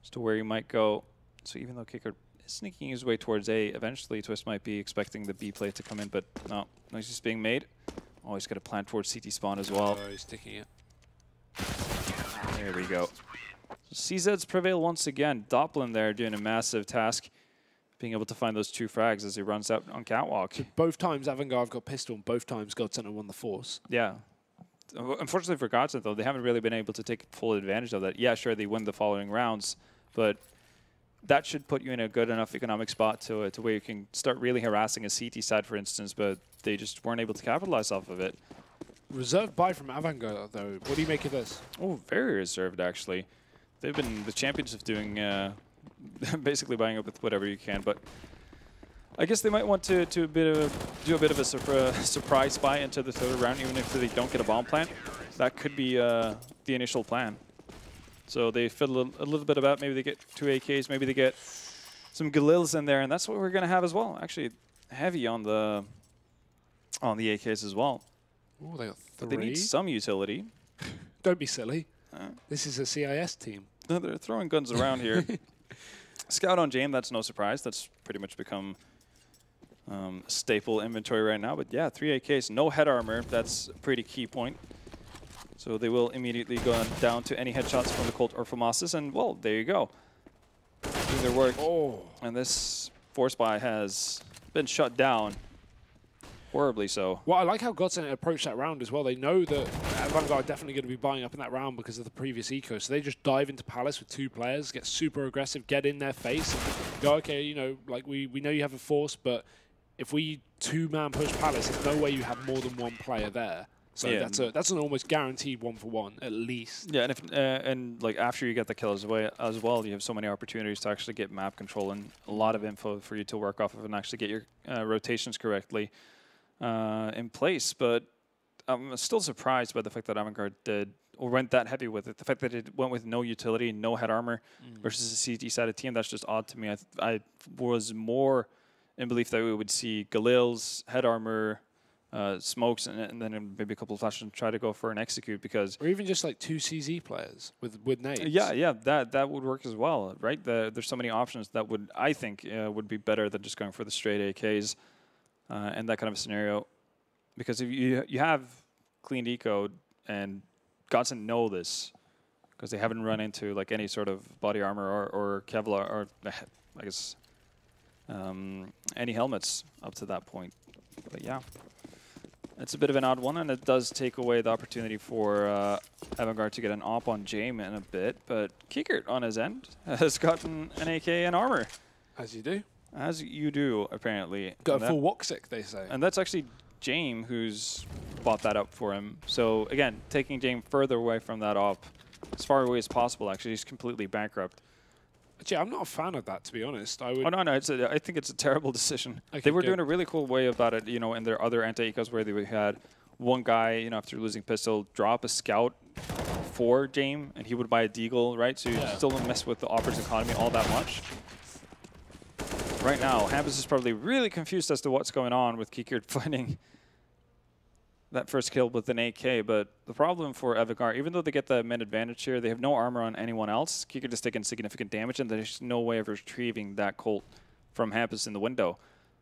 as to where he might go. So even though kicker is sneaking his way towards A, eventually Twist might be expecting the B play to come in, but no, he's just being made. Oh, he's got to plant towards CT spawn as well. Oh, he's sticking it. There we go. So CZs prevail once again. Doppler there doing a massive task, being able to find those 2 frags as he runs out on Catwalk. So both times AVANGAR have got pistol, and both times GODSENT have won the force. Yeah. Unfortunately for GODSENT, though, they haven't really been able to take full advantage of that. Yeah, sure, they win the following rounds, but that should put you in a good enough economic spot to where you can start really harassing a CT side, for instance, but they just weren't able to capitalize off of it. Reserved buy from AVANGAR, though. What do you make of this? Oh, very reserved, actually. They've been the champions of doing basically buying up with whatever you can, but I guess they might want to do a bit of a surprise buy into the third round, even if they don't get a bomb plant. That could be the initial plan. So they fiddle a little bit about. Maybe they get 2 AKs, maybe they get some Galils in there, and that's what we're going to have as well. Actually, heavy on the AKs as well. Oh, they got 3. But they need some utility. Don't be silly. This is a CIS team. No, they're throwing guns around here. Scout on Jame, that's no surprise. That's pretty much become staple inventory right now. But yeah, 3 AKs, no head armor. That's a pretty key point. So they will immediately go down to any headshots from the Colt or Famasas, and well, there you go. Do their work. Oh. And this force buy has been shut down. Horribly so. Well, I like how GODSENT approached that round as well. They know that AVANGAR are definitely going to be buying up in that round because of the previous eco. So they just dive into Palace with 2 players, get super aggressive, get in their face, and go, okay, you know, like we know you have a force, but if we 2-man push Palace, there's no way you have more than 1 player there. So yeah, that's an almost guaranteed 1-for-1 at least. Yeah, and if and like after you get the kills away as well, you have so many opportunities to actually get map control and a lot of info for you to work off of and actually get your rotations correctly in place. But I'm still surprised by the fact that AVANGAR did or went that heavy with it. The fact that it went with no utility, no head armor versus a CT-sided team, that's just odd to me. I was more in belief that we would see Galil's head armor, smokes, and then maybe a couple of flashes and try to go for an execute, because or even just like 2 CZ players with nades. Yeah, that would work as well, right? There's so many options that would, I think, would be better than just going for the straight AKs and that kind of a scenario, because if you have clean eco, and GODSENT know this because they haven't run into like any sort of body armor or Kevlar or I guess any helmets up to that point. But yeah. It's a bit of an odd one, and it does take away the opportunity for AVANGAR to get an op on Jame in a bit, but Kiekert on his end has gotten an AK and armor. As you do. As you do, apparently. Got a full Woxic, they say. And that's actually Jame who's bought that up for him. So again, taking Jame further away from that op, as far away as possible, actually. He's completely bankrupt. Yeah, I'm not a fan of that, to be honest. I would. Oh no, I think it's a terrible decision. Okay, they were doing a really cool way about it, you know, in their other anti-ecos where they had one guy, you know, after losing pistol, drop a scout for Jame, and he would buy a deagle, right? So you still don't mess with the opera's economy all that much. Right now, Hampus is probably really confused as to what's going on with Kiekert finding that first kill with an AK, but the problem for AVANGAR, even though they get the men advantage here, they have no armor on anyone else. Kiekert has taken significant damage, and there's no way of retrieving that Colt from Hampus in the window.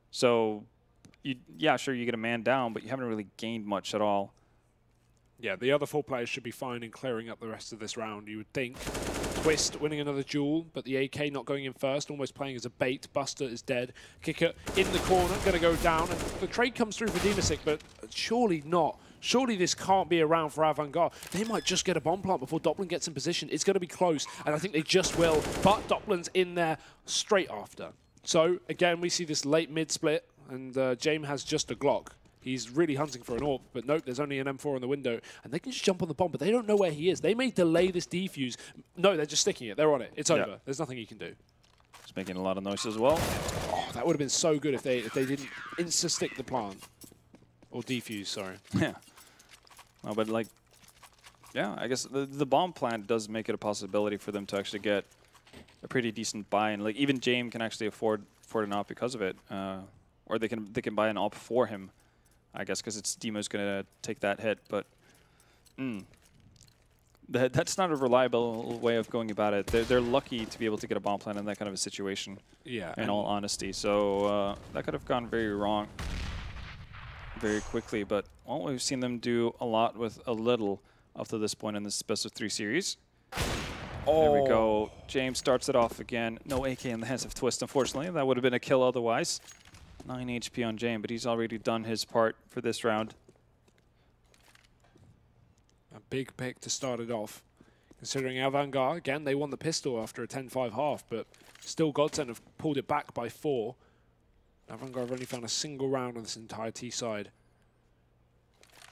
So, yeah, sure, you get a man down, but you haven't really gained much at all. Yeah, the other 4 players should be fine in clearing up the rest of this round, you would think. Twist winning another duel, but the AK not going in first, almost playing as a bait. Buster is dead. Kicker in the corner, going to go down. And the trade comes through for Demasic, but surely not. Surely this can't be around for AVANGAR. They might just get a bomb plant before Doppelin gets in position. It's going to be close, and I think they just will. But Dopplin's in there straight after. So, again, we see this late mid-split, and Jame has just a Glock. He's really hunting for an AWP, but nope, there's only an M4 in the window. And they can just jump on the bomb, but they don't know where he is. They may delay this defuse. No, they're just sticking it. They're on it. It's over. There's nothing you can do. It's making a lot of noise as well. Oh, that would have been so good if they didn't insta-stick the plant. Or defuse, sorry. Yeah. No, but like, yeah, I guess the bomb plant does make it a possibility for them to actually get a pretty decent buy. And like even Jame can actually afford an op because of it. Or they can buy an op for him, I guess, because it's Demo's going to take that hit. But that's not a reliable way of going about it. They're lucky to be able to get a bomb plant in that kind of a situation. Yeah. In all honesty. So that could have gone very wrong very quickly. But well, we've seen them do a lot with a little up to this point in this best of 3 series. Oh. There we go. James starts it off again. No AK in the hands of Twist, unfortunately. That would have been a kill otherwise. 9 HP on Jame, but he's already done his part for this round. A big pick to start it off. Considering AVANGAR, again, they won the pistol after a 10-5 half, but still GODSENT have pulled it back by 4. AVANGAR have only found a single round on this entire T side.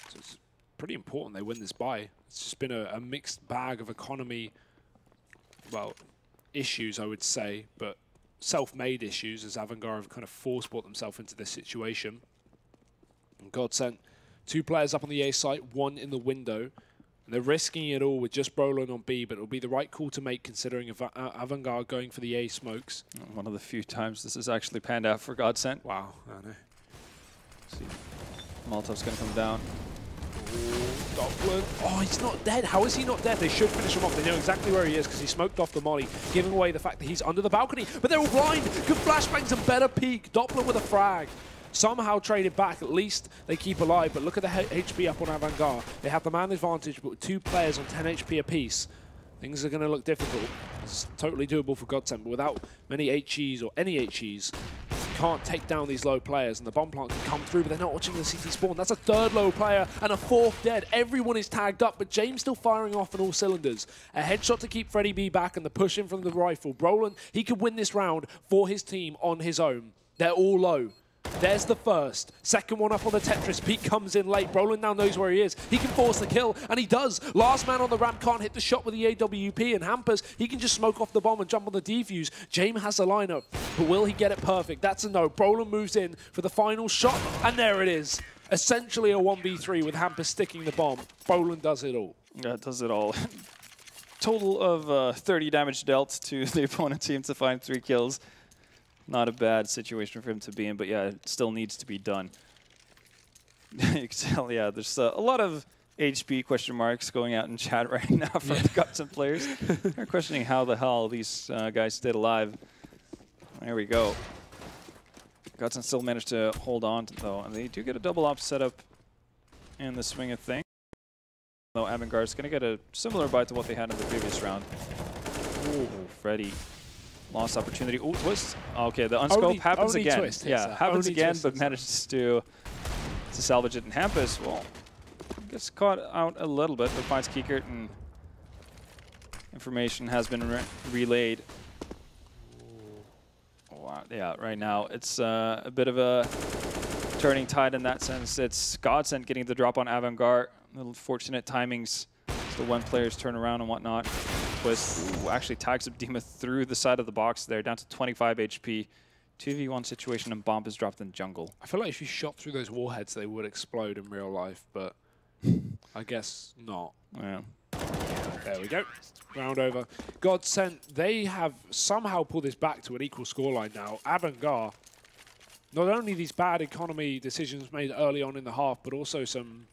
So it's pretty important they win this bye. It's just been a mixed bag of economy, well, issues, I would say, but self-made issues as AVANGAR have kind of force-brought themselves into this situation. And GODSENT, 2 players up on the A site, 1 in the window. And they're risking it all with just Brolin on B, but it'll be the right call to make considering AVANGAR going for the A smokes. One of the few times this has actually panned out for GODSENT. Wow, I know. See, Molotov's going to come down. Doppler. Oh, he's not dead. How is he not dead? They should finish him off. They know exactly where he is because he smoked off the molly, giving away the fact that he's under the balcony. But they're all blind. Good flashbangs and better peek. Doppler with a frag. Somehow traded back. At least they keep alive. But look at the HP up on AVANGAR. They have the man advantage, but with 2 players on 10 HP apiece, things are going to look difficult. It's totally doable for GODSENT, but without many HEs or any HEs, can't take down these low players, and the bomb plant can come through, but they're not watching the CT spawn. That's a 3rd low player and a 4th dead. Everyone is tagged up, but James still firing off on all cylinders. A headshot to keep Freddie B back and the push in from the rifle. Brolin, he could win this round for his team on his own. They're all low. There's the first. Second one up on the Tetris. Pete comes in late. Brolin now knows where he is. He can force the kill, and he does. Last man on the ramp can't hit the shot with the AWP, and Hampers, he can just smoke off the bomb and jump on the defuse. James has the lineup, but will he get it perfect? That's a no. Brolin moves in for the final shot, and there it is. Essentially a 1v3 with Hampers sticking the bomb. Brolin does it all. Yeah, it does it all. Total of 30 damage dealt to the opponent team to find 3 kills. Not a bad situation for him to be in, but yeah, it still needs to be done. You can tell, yeah, there's a lot of HP question marks going out in chat right now from the GODSENT players. They're questioning how the hell these guys stayed alive. There we go. GODSENT still managed to hold on, though, and they do get a double op setup in the swing of things. Though AVANGAR is going to get a similar bite to what they had in the previous round. Ooh, Freddie. Lost opportunity. Oh, twist. Okay, the unscope happens again. Twist yeah, happens again, but manages to salvage it. And Hampus, well, gets caught out a little bit, but finds Kiekert, and information has been relayed. Wow, yeah, right now it's a bit of a turning tide in that sense. It's GODSENT getting the drop on AVANGAR. Little fortunate timings. So when players turn around and whatnot. Twist actually tags up Dima through the side of the box there, down to 25 HP. 2v1 situation, and bomb is dropped in jungle. I feel like if you shot through those warheads, they would explode in real life, but I guess not. Yeah. There we go. Round over. GODSENT, they have somehow pulled this back to an equal scoreline now. AVANGAR, not only these bad economy decisions made early on in the half, but also some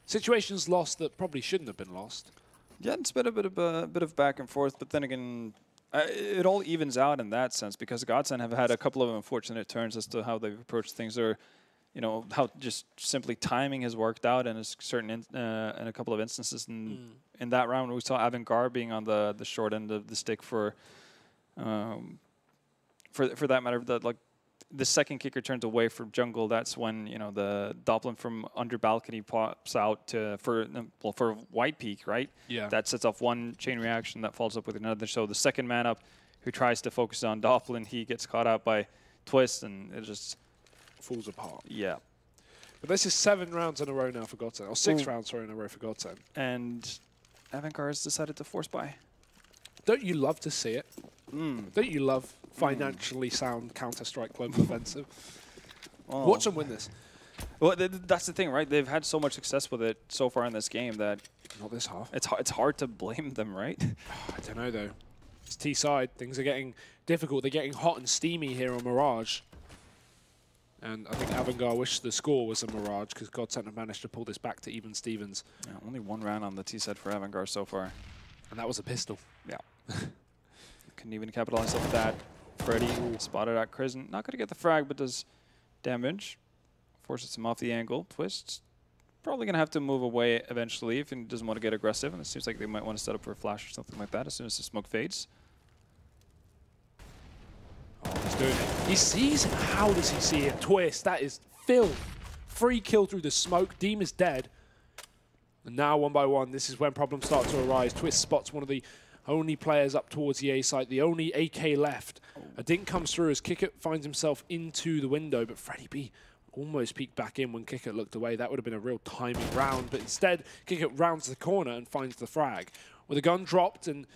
situations lost that probably shouldn't have been lost. Yeah, it's been a bit of back and forth, but then again, it all evens out in that sense because GODSENT have had a couple of unfortunate turns as to how they've approached things, or you know how just simply timing has worked out in a certain in a couple of instances. In that round, we saw AVANGAR being on the short end of the stick for that matter. That like the second kicker turns away from jungle. That's when the Doppler from under balcony pops out for White Peak, right? Yeah. That sets off one chain reaction that follows up with another. So the second man up, who tries to focus on Doppler, he gets caught out by Twist, and it just falls apart. Yeah. But this is 7 rounds in a row now for GODSENT, or 6 rounds in a row for GODSENT. And AVANGAR has decided to force buy. Don't you love to see it? Don't you love financially sound Counter-Strike global offensive? Oh. Watch them win this. Well, that's the thing, right? They've had so much success with it so far in this game that not this half. It's hard to blame them, right? I don't know though. It's T-side. Things are getting difficult. They're getting hot and steamy here on Mirage. And I think AVANGAR wished the score was a Mirage because GODSENT have managed to pull this back to even Stevens. Yeah, only 1 round on the T-side for AVANGAR so far. And that was a pistol. Yeah. Couldn't even capitalize off that. Freddie spotted out Krisen. Not going to get the frag, but does damage. Forces him off the angle. Twist. Probably going to have to move away eventually if he doesn't want to get aggressive. And it seems like they might want to set up for a flash or something like that as soon as the smoke fades. Oh, he's doing it. He sees him. How does he see it? Twist. That is filth. Free kill through the smoke. Deem is dead. And now 1 by 1, this is when problems start to arise. Twist spots one of the only players up towards the A site, the only AK left. A dink comes through as Kickert finds himself into the window, but Freddie B almost peeked back in when Kickert looked away. That would have been a real timing round, but instead Kickert rounds the corner and finds the frag. With a gun dropped and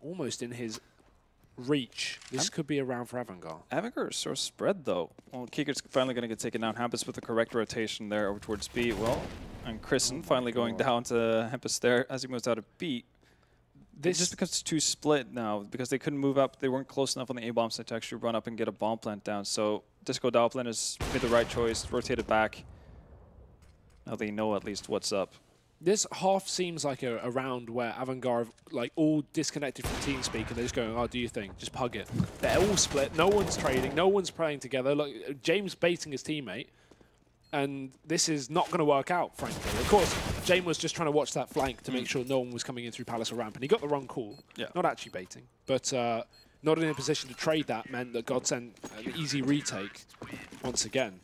almost in his reach, this could be a round for AVANGAR. AVANGAR is so spread though. Well, Kiekert's finally going to get taken down. Hampus with the correct rotation there over towards B. Well, and Christen finally going down to Hampus there as he moves out of B. This just because it's too split now, because they couldn't move up. They weren't close enough on the A-bomb site to actually run up and get a bomb plant down. So Disco Doppelin has made the right choice, rotated back. Now they know at least what's up. This half seems like a round where AVANGAR have like all disconnected from TeamSpeak and they're just going, oh, do your thing, just pug it. They're all split, no one's trading, no one's playing together. Look, James baiting his teammate, and this is not going to work out, frankly. Of course, James was just trying to watch that flank to make sure no one was coming in through Palace or Ramp, and he got the wrong call. Yeah. Not actually baiting, but not in a position to trade that meant that GODSENT an easy retake once again.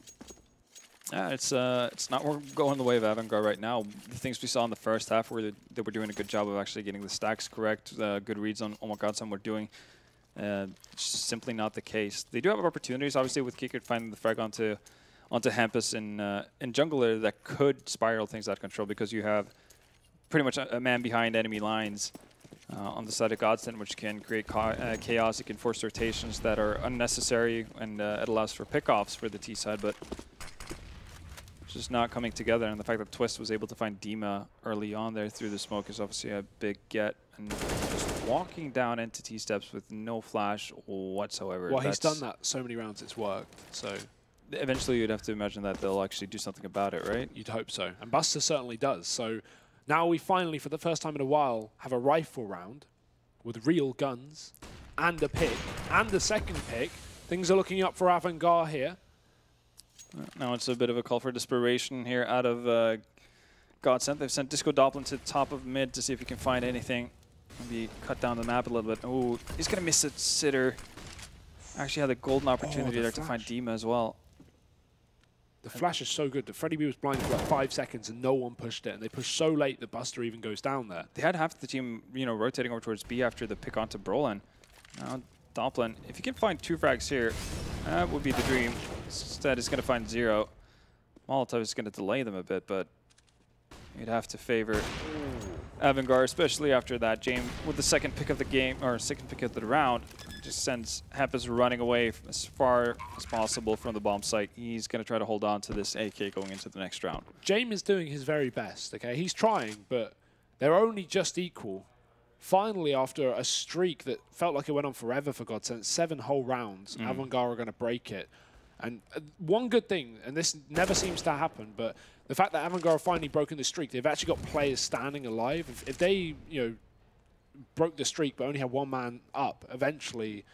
Yeah, it's not going the way of AVANGAR right now. The things we saw in the first half where they were doing a good job of actually getting the stacks correct, good reads on what GODSENT were doing. It's simply not the case. They do have opportunities, obviously, with Kickert finding the frag onto Hampus in jungler that could spiral things out of control because you have pretty much a man behind enemy lines on the side of GODSENT, which can create chaos. It can force rotations that are unnecessary, and it allows for pickoffs for the T side, but just not coming together. And the fact that Twist was able to find Dima early on there through the smoke is obviously a big get. And just walking down into T-steps with no flash whatsoever. Well, he's done that so many rounds, it's worked. So eventually you'd have to imagine that they'll actually do something about it, right? You'd hope so. And Buster certainly does. So now we finally, for the first time in a while, have a rifle round with real guns and a pick and a second pick. Things are looking up for AVANGAR here. Now it's a bit of a call for desperation here out of GODSENT. They've sent Disco Doppelin to the top of mid to see if he can find anything. Maybe cut down the map a little bit. Oh, he's going to miss a sitter. Actually had a golden opportunity there to find Dima as well. The flash is so good. The Freddy B was blind for like 5 seconds and no one pushed it. And they pushed so late that Buster even goes down there. They had half the team, rotating over towards B after the pick onto Brolin. Now Doppelin, if you can find 2 frags here, that would be the dream. Instead, he's going to find 0. Molotov is going to delay them a bit, but you'd have to favor AVANGAR, especially after that. James, with the second pick of the game, or second pick of the round, just sends Hampus running away as far as possible from the bomb site. He's going to try to hold on to this AK going into the next round. James is doing his very best, okay? He's trying, but they're only just equal. Finally, after a streak that felt like it went on forever for GODSENT, 7 whole rounds, AVANGAR are going to break it. And one good thing, and this never seems to happen, but the fact that AVANGAR have finally broken the streak, they've actually got players standing alive. If they, broke the streak but only had 1 man up, eventually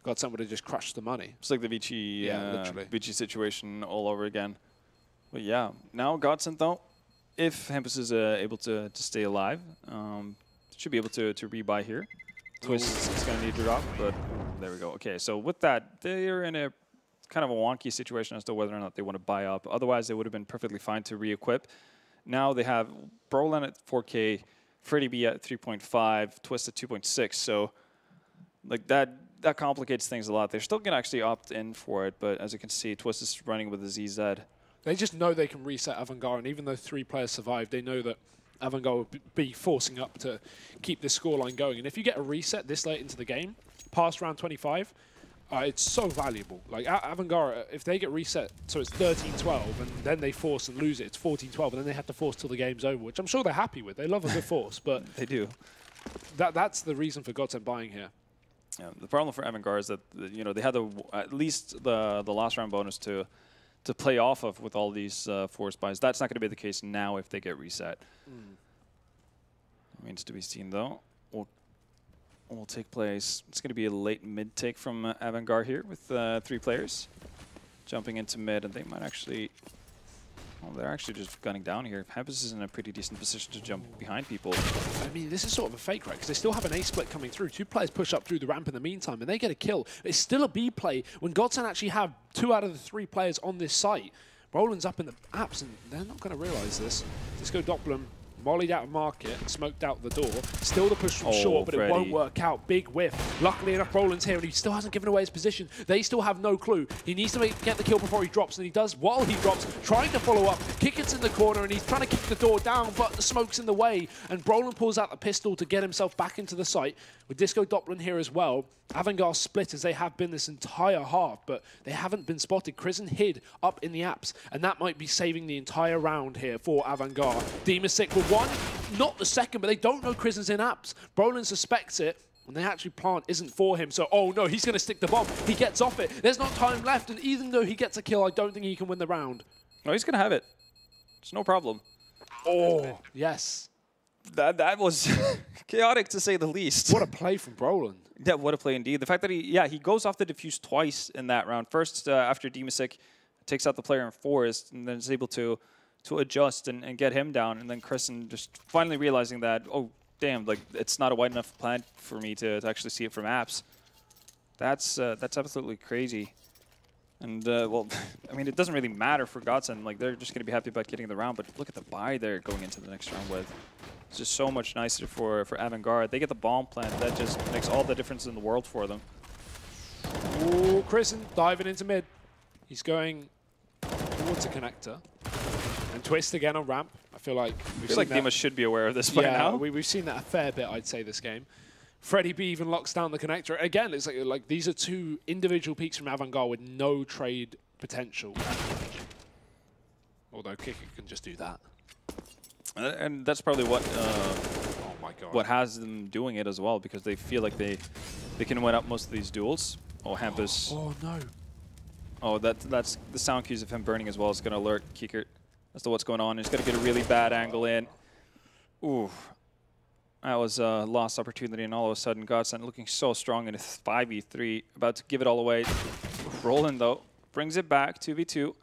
GODSENT would have just crushed the money. It's like the Vici situation all over again. But yeah, now GODSENT though, if Hampus is able to stay alive, should be able to rebuy here. Twist is going to need to drop, but there we go. Okay, so with that, they're in a kind of a wonky situation as to whether or not they want to buy up. Otherwise, they would have been perfectly fine to re-equip. Now they have Brolin at 4K, Freddy B at 3.5, Twist at 2.6. So like that complicates things a lot. They're still going to actually opt in for it, but as you can see, Twist is running with the ZZ. They just know they can reset AVANGAR, and even though 3 players survived, they know that AVANGAR will be forcing up to keep this scoreline going. And if you get a reset this late into the game, past round 25, it's so valuable. Like AVANGAR, if they get reset, so it's 13-12, and then they force and lose it, it's 14-12, and then they have to force till the game's over, which I'm sure they're happy with. They love a good force, but they do. That's the reason for GODSENT buying here. Yeah, the problem for AVANGAR is that they had at least the last round bonus to play off of with all these force buys. That's not going to be the case now if they get reset. Remains to be seen though. Will take place. It's going to be a late mid take from AVANGAR here with 3 players jumping into mid, and they might actually. Well, they're actually just gunning down here. Hampus is in a pretty decent position to jump behind people. I mean, this is sort of a fake, right? Because they still have an A split coming through. 2 players push up through the ramp in the meantime, and they get a kill. It's still a B play when GODSENT actually have 2 out of the 3 players on this site. Roland's up in the apps, and they're not going to realize this. Disco Doppelin mollied out of market, smoked out the door. Still the push from short, but Freddy. it won't work out. Big whiff. Luckily enough, Roland's here, and he still hasn't given away his position. They still have no clue. He needs to get the kill before he drops, and he does while he drops, trying to follow up. Kicker's in the corner, and he's trying to kick the door down, but the smoke's in the way, and Brolin pulls out the pistol to get himself back into the site. With Disco Doppler here as well, AVANGAR split as they have been this entire half, but they haven't been spotted. Krisen hid up in the apps, and that might be saving the entire round here for AVANGAR. Demasik with one, not the second, but they don't know Krisen's in apps. Brolin suspects it, and the actually plant isn't for him, so oh no, he's going to stick the bomb. He gets off it. There's not time left, and even though he gets a kill, I don't think he can win the round. No, he's going to have it. It's no problem. Oh, yes. That was chaotic to say the least. What a play from Brolin. Yeah, what a play indeed. The fact that he goes off the defuse twice in that round. First, after Demasik takes out the player in Forest, and then is able to adjust and get him down. And then Krisen just finally realizing that, oh, damn, like it's not a wide enough plant for me to actually see it from apps. That's absolutely crazy. And, well, I mean, it doesn't really matter for GODSENT. Like, they're just going to be happy about getting the round. But look at the buy they're going into the next round with. It's just so much nicer for AVANGAR. They get the bomb plant. That just makes all the difference in the world for them. Ooh, Krisen diving into mid. He's going towards the connector. And Twist again on ramp. I feel like Demas should be aware of this by now. We've seen that a fair bit, I'd say, this game. Freddy B even locks down the connector. Again, it's like these are two individual peaks from AVANGAR with no trade potential. Although Kicker can just do that. And that's probably what oh my God. What has them doing it as well, because they feel like they can win up most of these duels. Oh, Hampus. Oh no. Oh, that's the sound cues of him burning as well. It's going to alert Kicker as to what's going on. He's going to get a really bad angle in. Ooh. That was a lost opportunity, and all of a sudden, GODSENT looking so strong in a 5v3, about to give it all away. Roland, though, brings it back, 2v2.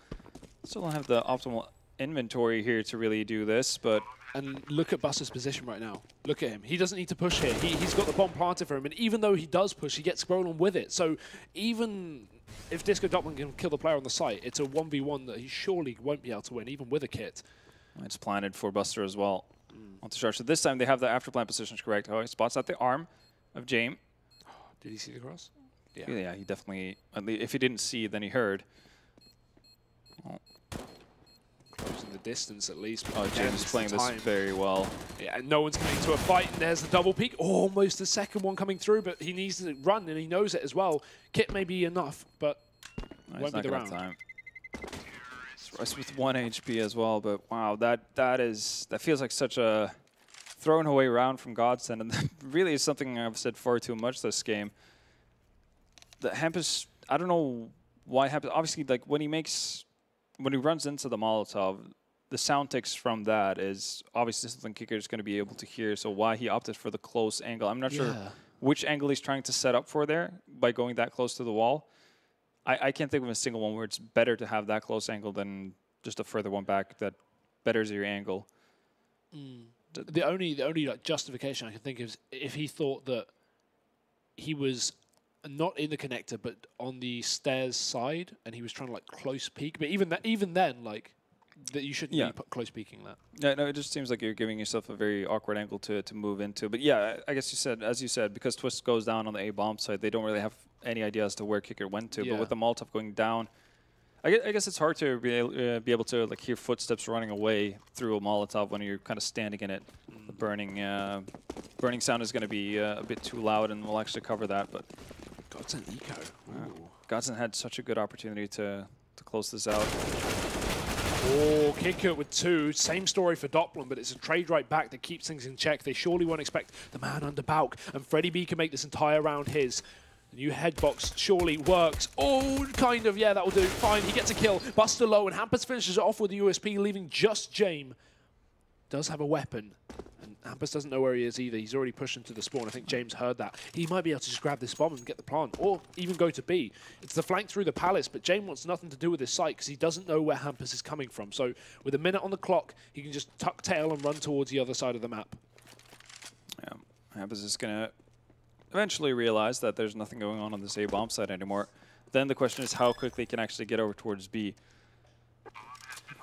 Still don't have the optimal inventory here to really do this, but... And look at Buster's position right now. Look at him. He doesn't need to push here. He's got the bomb planted for him, and even though he does push, he gets Roland with it. So even if Disco Doppler can kill the player on the site, it's a 1v1 that he surely won't be able to win, even with a kit. It's planted for Buster as well. On the charge. So this time they have the after plant positions correct. Oh, he spots out the arm of James. Did he see the cross? Yeah, he definitely, if he didn't see, then he heard. Oh. Closing the distance at least. Oh, James is playing this very well. Yeah, no one's coming to a fight, and there's the double peek. Almost the second one coming through, but he needs to run, and he knows it as well. Kit may be enough, but won't be the round. Time. Russ with 1 HP as well, but wow, that feels like such a thrown away round from GODSENT, and that really is something I've said far too much this game. The Hampus, I don't know why Hampus, obviously, like when he runs into the Molotov, the sound ticks from that is obviously something Kicker is going to be able to hear, so why he opted for the close angle. I'm not sure which angle he's trying to set up for there by going that close to the wall. I can't think of a single one where it's better to have that close angle than just a further one back that betters your angle. The only like, justification I can think of is if he thought that he was not in the connector but on the stairs side and he was trying to like close peek. But even then, like that you shouldn't be close peeking that. Yeah, no, it just seems like you're giving yourself a very awkward angle to move into. But yeah, I guess as you said, because Twist goes down on the A bomb side, they don't really have any idea as to where Kicker went to. But with the Molotov going down, I guess it's hard to be able to like hear footsteps running away through a Molotov when you're kind of standing in it. The burning sound is going to be a bit too loud, and we'll actually cover that. But GODSENT eco. GODSENT had such a good opportunity to close this out. Oh, Kicker with 2. Same story for Doppler, but it's a trade right back that keeps things in check. They surely won't expect the man under Bauk, and Freddy B can make this entire round his. The new headbox surely works. Oh, kind of, yeah, that will do. Fine, he gets a kill. Buster low, and Hampus finishes it off with the USP, leaving just James. Does have a weapon, and Hampus doesn't know where he is either. He's already pushed into the spawn. I think James heard that. He might be able to just grab this bomb and get the plant, or even go to B. It's the flank through the palace, but James wants nothing to do with this site because he doesn't know where Hampus is coming from. So with a minute on the clock, he can just tuck tail and run towards the other side of the map. Yeah, Hampus is going to eventually realize that there's nothing going on this A bomb side anymore. Then the question is how quickly he can actually get over towards B.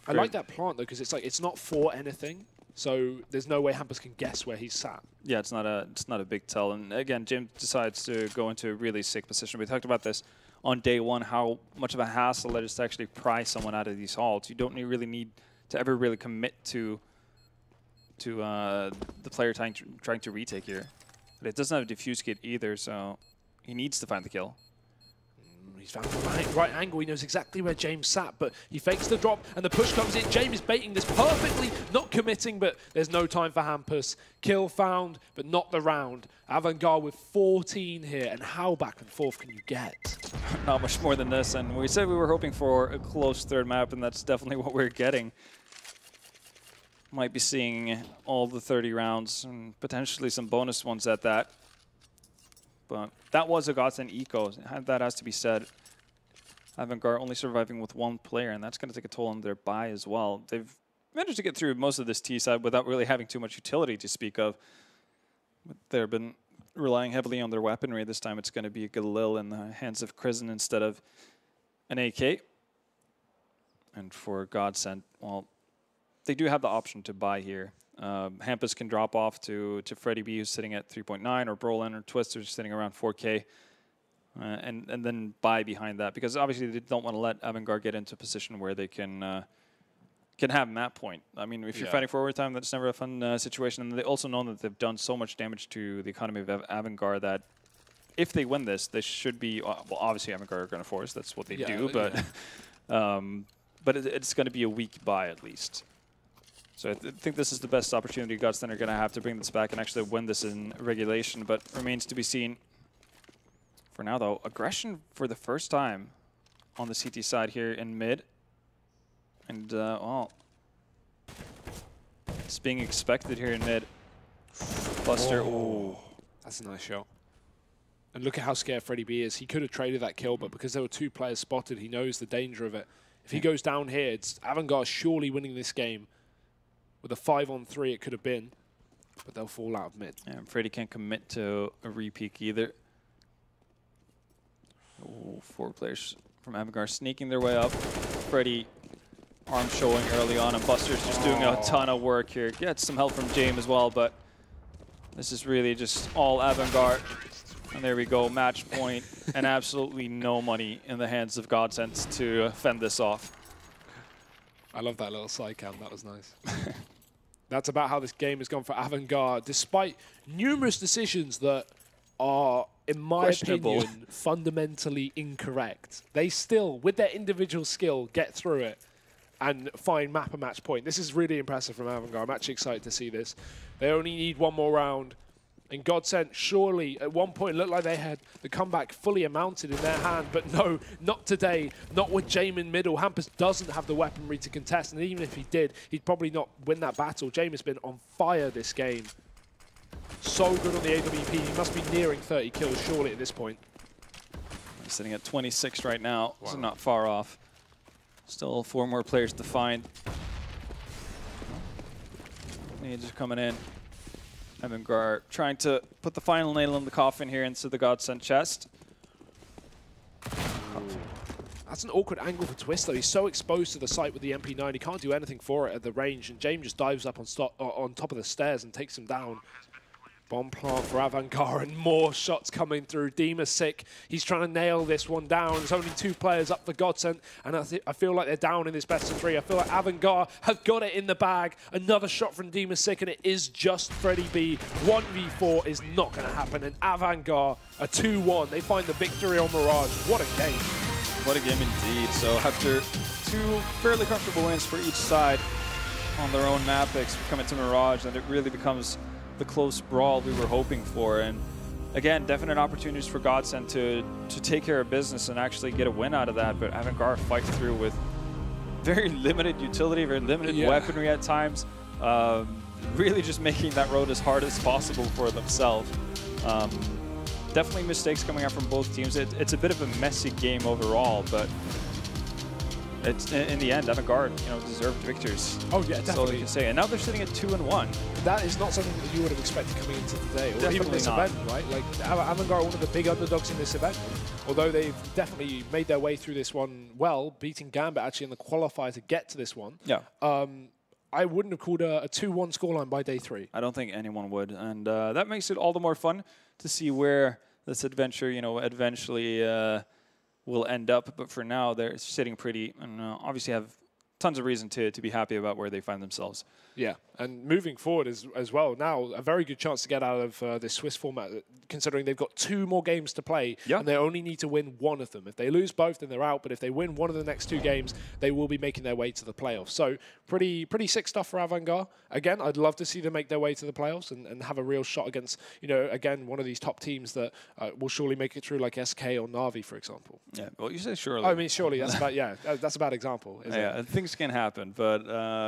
I like that plant though, because it's like it's not for anything, So there's no way Hampus can guess where he's sat. Yeah, it's not a big tell. And again, James decides to go into a really sick position. We talked about this on day one, how much of a hassle it is to actually pry someone out of these halts. You don't really need to ever really commit to the player trying to retake here. But it doesn't have a diffuse kit either, so he needs to find the kill. He's found the right angle. He knows exactly where James sat, but he fakes the drop, and the push comes in. James is baiting this perfectly, not committing, but there's no time for Hampus. Kill found, but not the round. AVANGAR with 14 here, and how back and forth can you get? Not much more than this, and we said we were hoping for a close third map, and that's definitely what we're getting. Might be seeing all the 30 rounds, and potentially some bonus ones at that. But that was a Godsent eco, that has to be said. AVANGAR only surviving with one player, and that's going to take a toll on their buy as well. They've managed to get through most of this T side without really having too much utility to speak of. But they've been relying heavily on their weaponry. This time it's going to be a Galil in the hands of Krisen instead of an AK. And for Godsent, well, they do have the option to buy here. Hampus can drop off to Freddy B, who's sitting at 3.9, or Brolin or Twister sitting around 4K, and then buy behind that, because obviously they don't want to let AVANGAR get into a position where they can have map point. I mean, if you're fighting for overtime, that's never a fun situation. And they also know that they've done so much damage to the economy of AVANGAR that if they win this, they should be well. Obviously, AVANGAR are going to force. That's what they do, but it's going to be a weak buy at least. So I think this is the best opportunity Godsent are going to have to bring this back and actually win this in regulation, but remains to be seen. For now, though, aggression for the first time on the CT side here in mid. And, well, it's being expected here in mid. Buster, oh, that's a nice shot. And look at how scared Freddy B is. He could have traded that kill, but because there were two players spotted, he knows the danger of it. If he goes down here, it's AVANGAR surely winning this game. With a 5-on-3 it could have been, but they'll fall out of mid. Yeah, and Freddy can't commit to a re-peek either. Ooh, 4 players from AVANGAR sneaking their way up. Freddy arm showing early on, and Buster's just doing a ton of work here. Gets some help from James as well, but this is really just all AVANGAR. And there we go, match point, and absolutely no money in the hands of Godsent to fend this off. I love that little side cam, that was nice. That's about how this game has gone for AVANGAR, despite numerous decisions that are, in my opinion, fundamentally incorrect. They still, with their individual skill, get through it and find map and match point. This is really impressive from AVANGAR. I'm actually excited to see this. They only need one more round. And Godsent surely, at one point, looked like they had the comeback fully mounted in their hand, but no, not today, not with James in middle. Hampus doesn't have the weaponry to contest, and even if he did, he'd probably not win that battle. James has been on fire this game. So good on the AWP. He must be nearing 30 kills, surely, at this point. He's sitting at 26 right now, so not far off. Still 4 more players to find. He's just coming in. AVANGAR trying to put the final nail in the coffin here into the Godsent chest. That's an awkward angle for Twist, though. He's so exposed to the site with the MP9, he can't do anything for it at the range, and James just dives up on top of the stairs and takes him down. Bomb plant for AVANGAR, and more shots coming through. Dima's sick. He's trying to nail this one down. There's only 2 players up for Godsent, and I feel like they're down in this best of 3. I feel like AVANGAR have got it in the bag. Another shot from Dima's sick, and it is just Freddy B. 1v4 is not going to happen, and AVANGAR are 2-1. They find the victory on Mirage. What a game. What a game indeed. So after 2 fairly comfortable wins for each side on their own map picks, we come into Mirage, and it really becomes the close brawl we were hoping for. And again, definite opportunities for Godsent to take care of business and actually get a win out of that, but AVANGAR fight through with very limited utility, very limited weaponry at times, really just making that road as hard as possible for themselves. Definitely mistakes coming out from both teams. It's a bit of a messy game overall, but it's in the end, AVANGAR, deserved victors. Oh yeah, definitely. That's all you can say. And now they're sitting at 2-1. That is not something that you would have expected coming into today, or even this event, right? Like AVANGAR are one of the big underdogs in this event. Although they've definitely made their way through this one well, beating Gambit actually in the qualifier to get to this one. Yeah. I wouldn't have called a 2-1 scoreline by day 3. I don't think anyone would, and that makes it all the more fun to see where this adventure, eventually will end up. But for now, they're sitting pretty, and obviously have tons of reason to be happy about where they find themselves. Yeah, and moving forward as well, now a very good chance to get out of this Swiss format, considering they've got 2 more games to play, and they only need to win 1 of them. If they lose both, then they're out, but if they win 1 of the next 2 games, they will be making their way to the playoffs. So pretty sick stuff for AVANGAR. Again, I'd love to see them make their way to the playoffs and have a real shot against, again, one of these top teams that will surely make it through, like SK or Na'Vi, for example. Yeah, well, you say surely. I mean, surely, that's that's a bad example, isn't it? Things can happen, but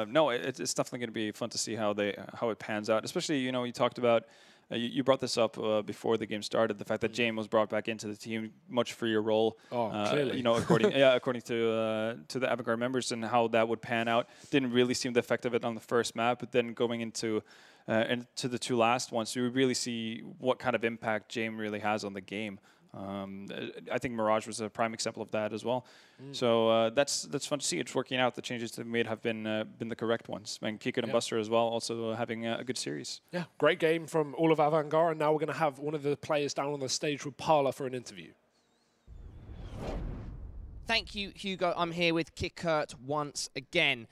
no, it's definitely going to be fun to see how it pans out. Especially, you talked about, you brought this up before the game started, the fact that James was brought back into the team, much freer role. Clearly. According to the AVANGAR members, and how that would pan out. Didn't really seem the effect of it on the first map, but then going into the 2 last ones, you really see what kind of impact James really has on the game. I think Mirage was a prime example of that as well. So that's fun to see. It's working out. The changes they made have been the correct ones. And Kikut and Buster as well, also having a good series. Yeah, great game from all of AVANGAR, and now we're going to have one of the players down on the stage with Parla for an interview. Thank you, Hugo. I'm here with Kikut once again.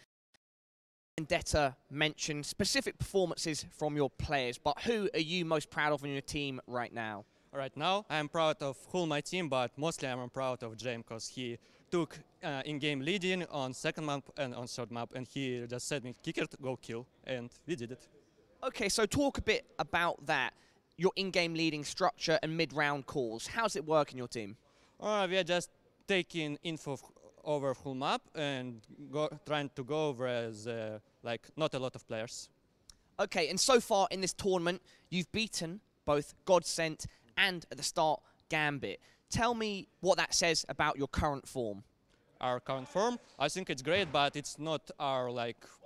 Vendetta mentioned specific performances from your players, but who are you most proud of on your team right now? Right now, I'm proud of whole my team, but mostly I'm proud of James because he took in-game leading on second map and on third map, and he just said me, "Kicker, go kill," and we did it. Okay, so talk a bit about that, your in-game leading structure and mid-round calls. How's it work in your team? We are just taking info over whole map and trying to go over as like not a lot of players. Okay, and so far in this tournament, you've beaten both GODSENT and at the start, Gambit. Tell me what that says about your current form. Our current form, I think it's great, but it's not our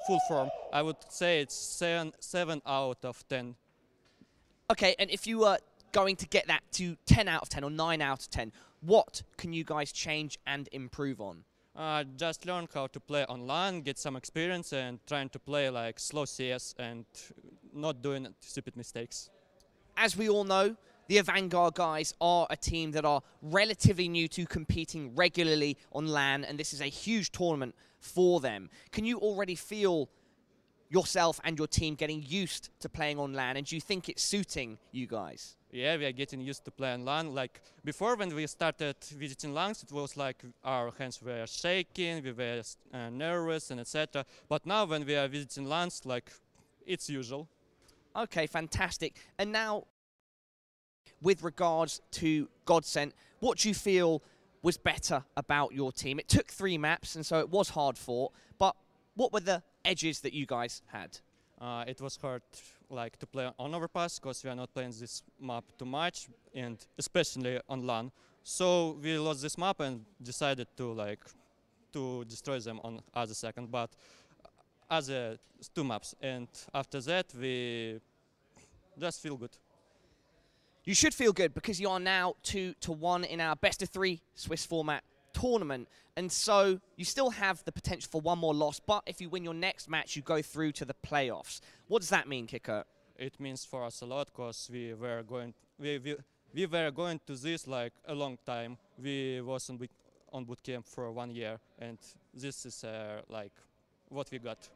full form. I would say it's 7 out of 10. Okay, and if you were going to get that to 10 out of 10 or 9 out of 10, what can you guys change and improve on? Just learn how to play online, get some experience, and trying to play slow CS and not doing stupid mistakes. As we all know, the AVANGAR guys are a team that are relatively new to competing regularly on LAN, and this is a huge tournament for them. Can you already feel yourself and your team getting used to playing on LAN, and do you think it's suiting you guys? Yeah, we are getting used to playing LAN. Before, when we started visiting LANs, it was our hands were shaking, we were nervous, and etc. But now when we are visiting LANs, it's usual. Okay, fantastic. And now, with regards to GODSENT, what do you feel was better about your team? It took 3 maps, and so it was hard fought, but what were the edges that you guys had? It was hard to play on overpass because we are not playing this map too much, and especially on LAN. So we lost this map and decided to destroy them on other second, but other 2 maps. And after that, we just feel good. You should feel good because you are now 2-1 in our best of 3 Swiss format tournament. And so you still have the potential for 1 more loss, but if you win your next match, you go through to the playoffs. What does that mean, Kikut? It means for us a lot because we were going to this a long time. We was on bootcamp for 1 year, and this is what we got.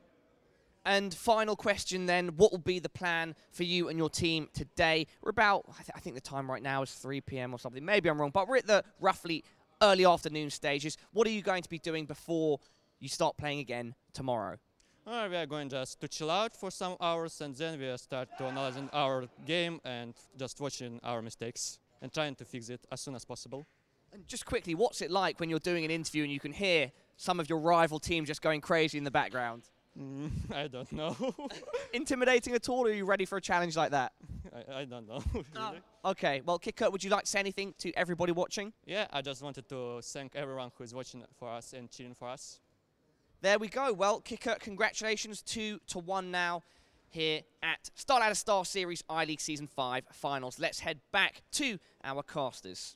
And final question then, what will be the plan for you and your team today? We're about, I think the time right now is 3 p.m. or something. Maybe I'm wrong, but we're at the roughly early afternoon stages. What are you going to be doing before you start playing again tomorrow? We are going just to chill out for some hours, and then we start to analyzing our game and just watching our mistakes and trying to fix it as soon as possible. And just quickly, what's it like when you're doing an interview and you can hear some of your rival team just going crazy in the background? I don't know. Intimidating at all, or are you ready for a challenge like that? I don't know. Oh. Okay, well, Kikut, would you like to say anything to everybody watching? Yeah, I just wanted to thank everyone who is watching for us and cheering for us. There we go. Well, Kikut, congratulations, 2-1 now here at Starladder StarSeries I-League Season 5 Finals. Let's head back to our casters.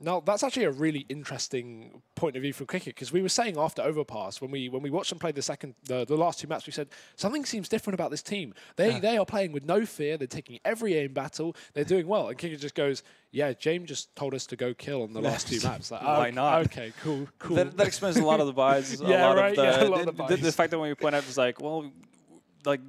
Now, that's actually a really interesting point of view from cricket, because we were saying after Overpass, when we watched them play the last 2 matches, we said, something seems different about this team. They are playing with no fear. They're taking every aim battle. They're doing well. And cricket just goes, yeah, James just told us to go kill on the last 2 maps. Like, why not? Okay, cool. That explains a lot of the buys. Yeah, a lot of the buys. The fact that when you point out, it's like, well, like,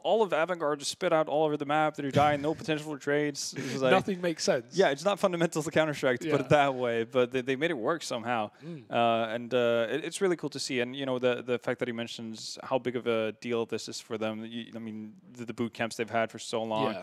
all of AVANGAR just spit out all over the map. They're dying, no potential for trades. It was like, nothing makes sense. Yeah, it's not fundamental to Counter-Strike to put it that way, but they made it work somehow. It's really cool to see. And, you know, the fact that he mentions how big of a deal this is for them. I mean, the boot camps they've had for so long.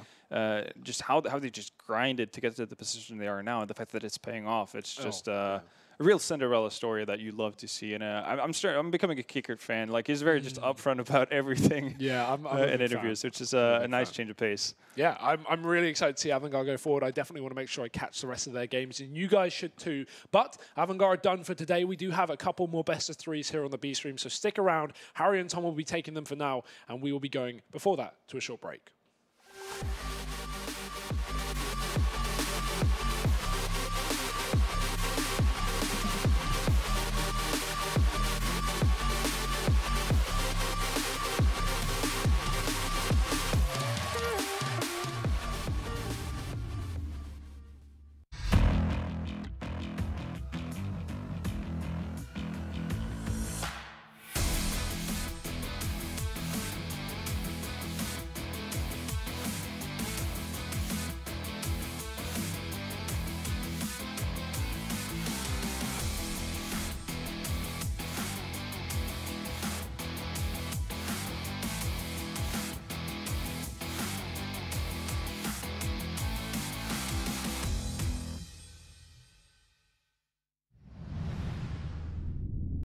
Just how they just grinded to get to the position they are now. And the fact that it's paying off. It's just... a real Cinderella story that you love to see, and I'm becoming a Kicker fan. Like, he's very just upfront about everything. Yeah, I'm in interviews, which is a nice change of pace. Yeah, I'm really excited to see AVANGAR go forward. I definitely want to make sure I catch the rest of their games, and you guys should too. But AVANGAR are done for today. We do have a couple more best of 3s here on the B stream, so stick around. Harry and Tom will be taking them for now, and we will be going before that to a short break.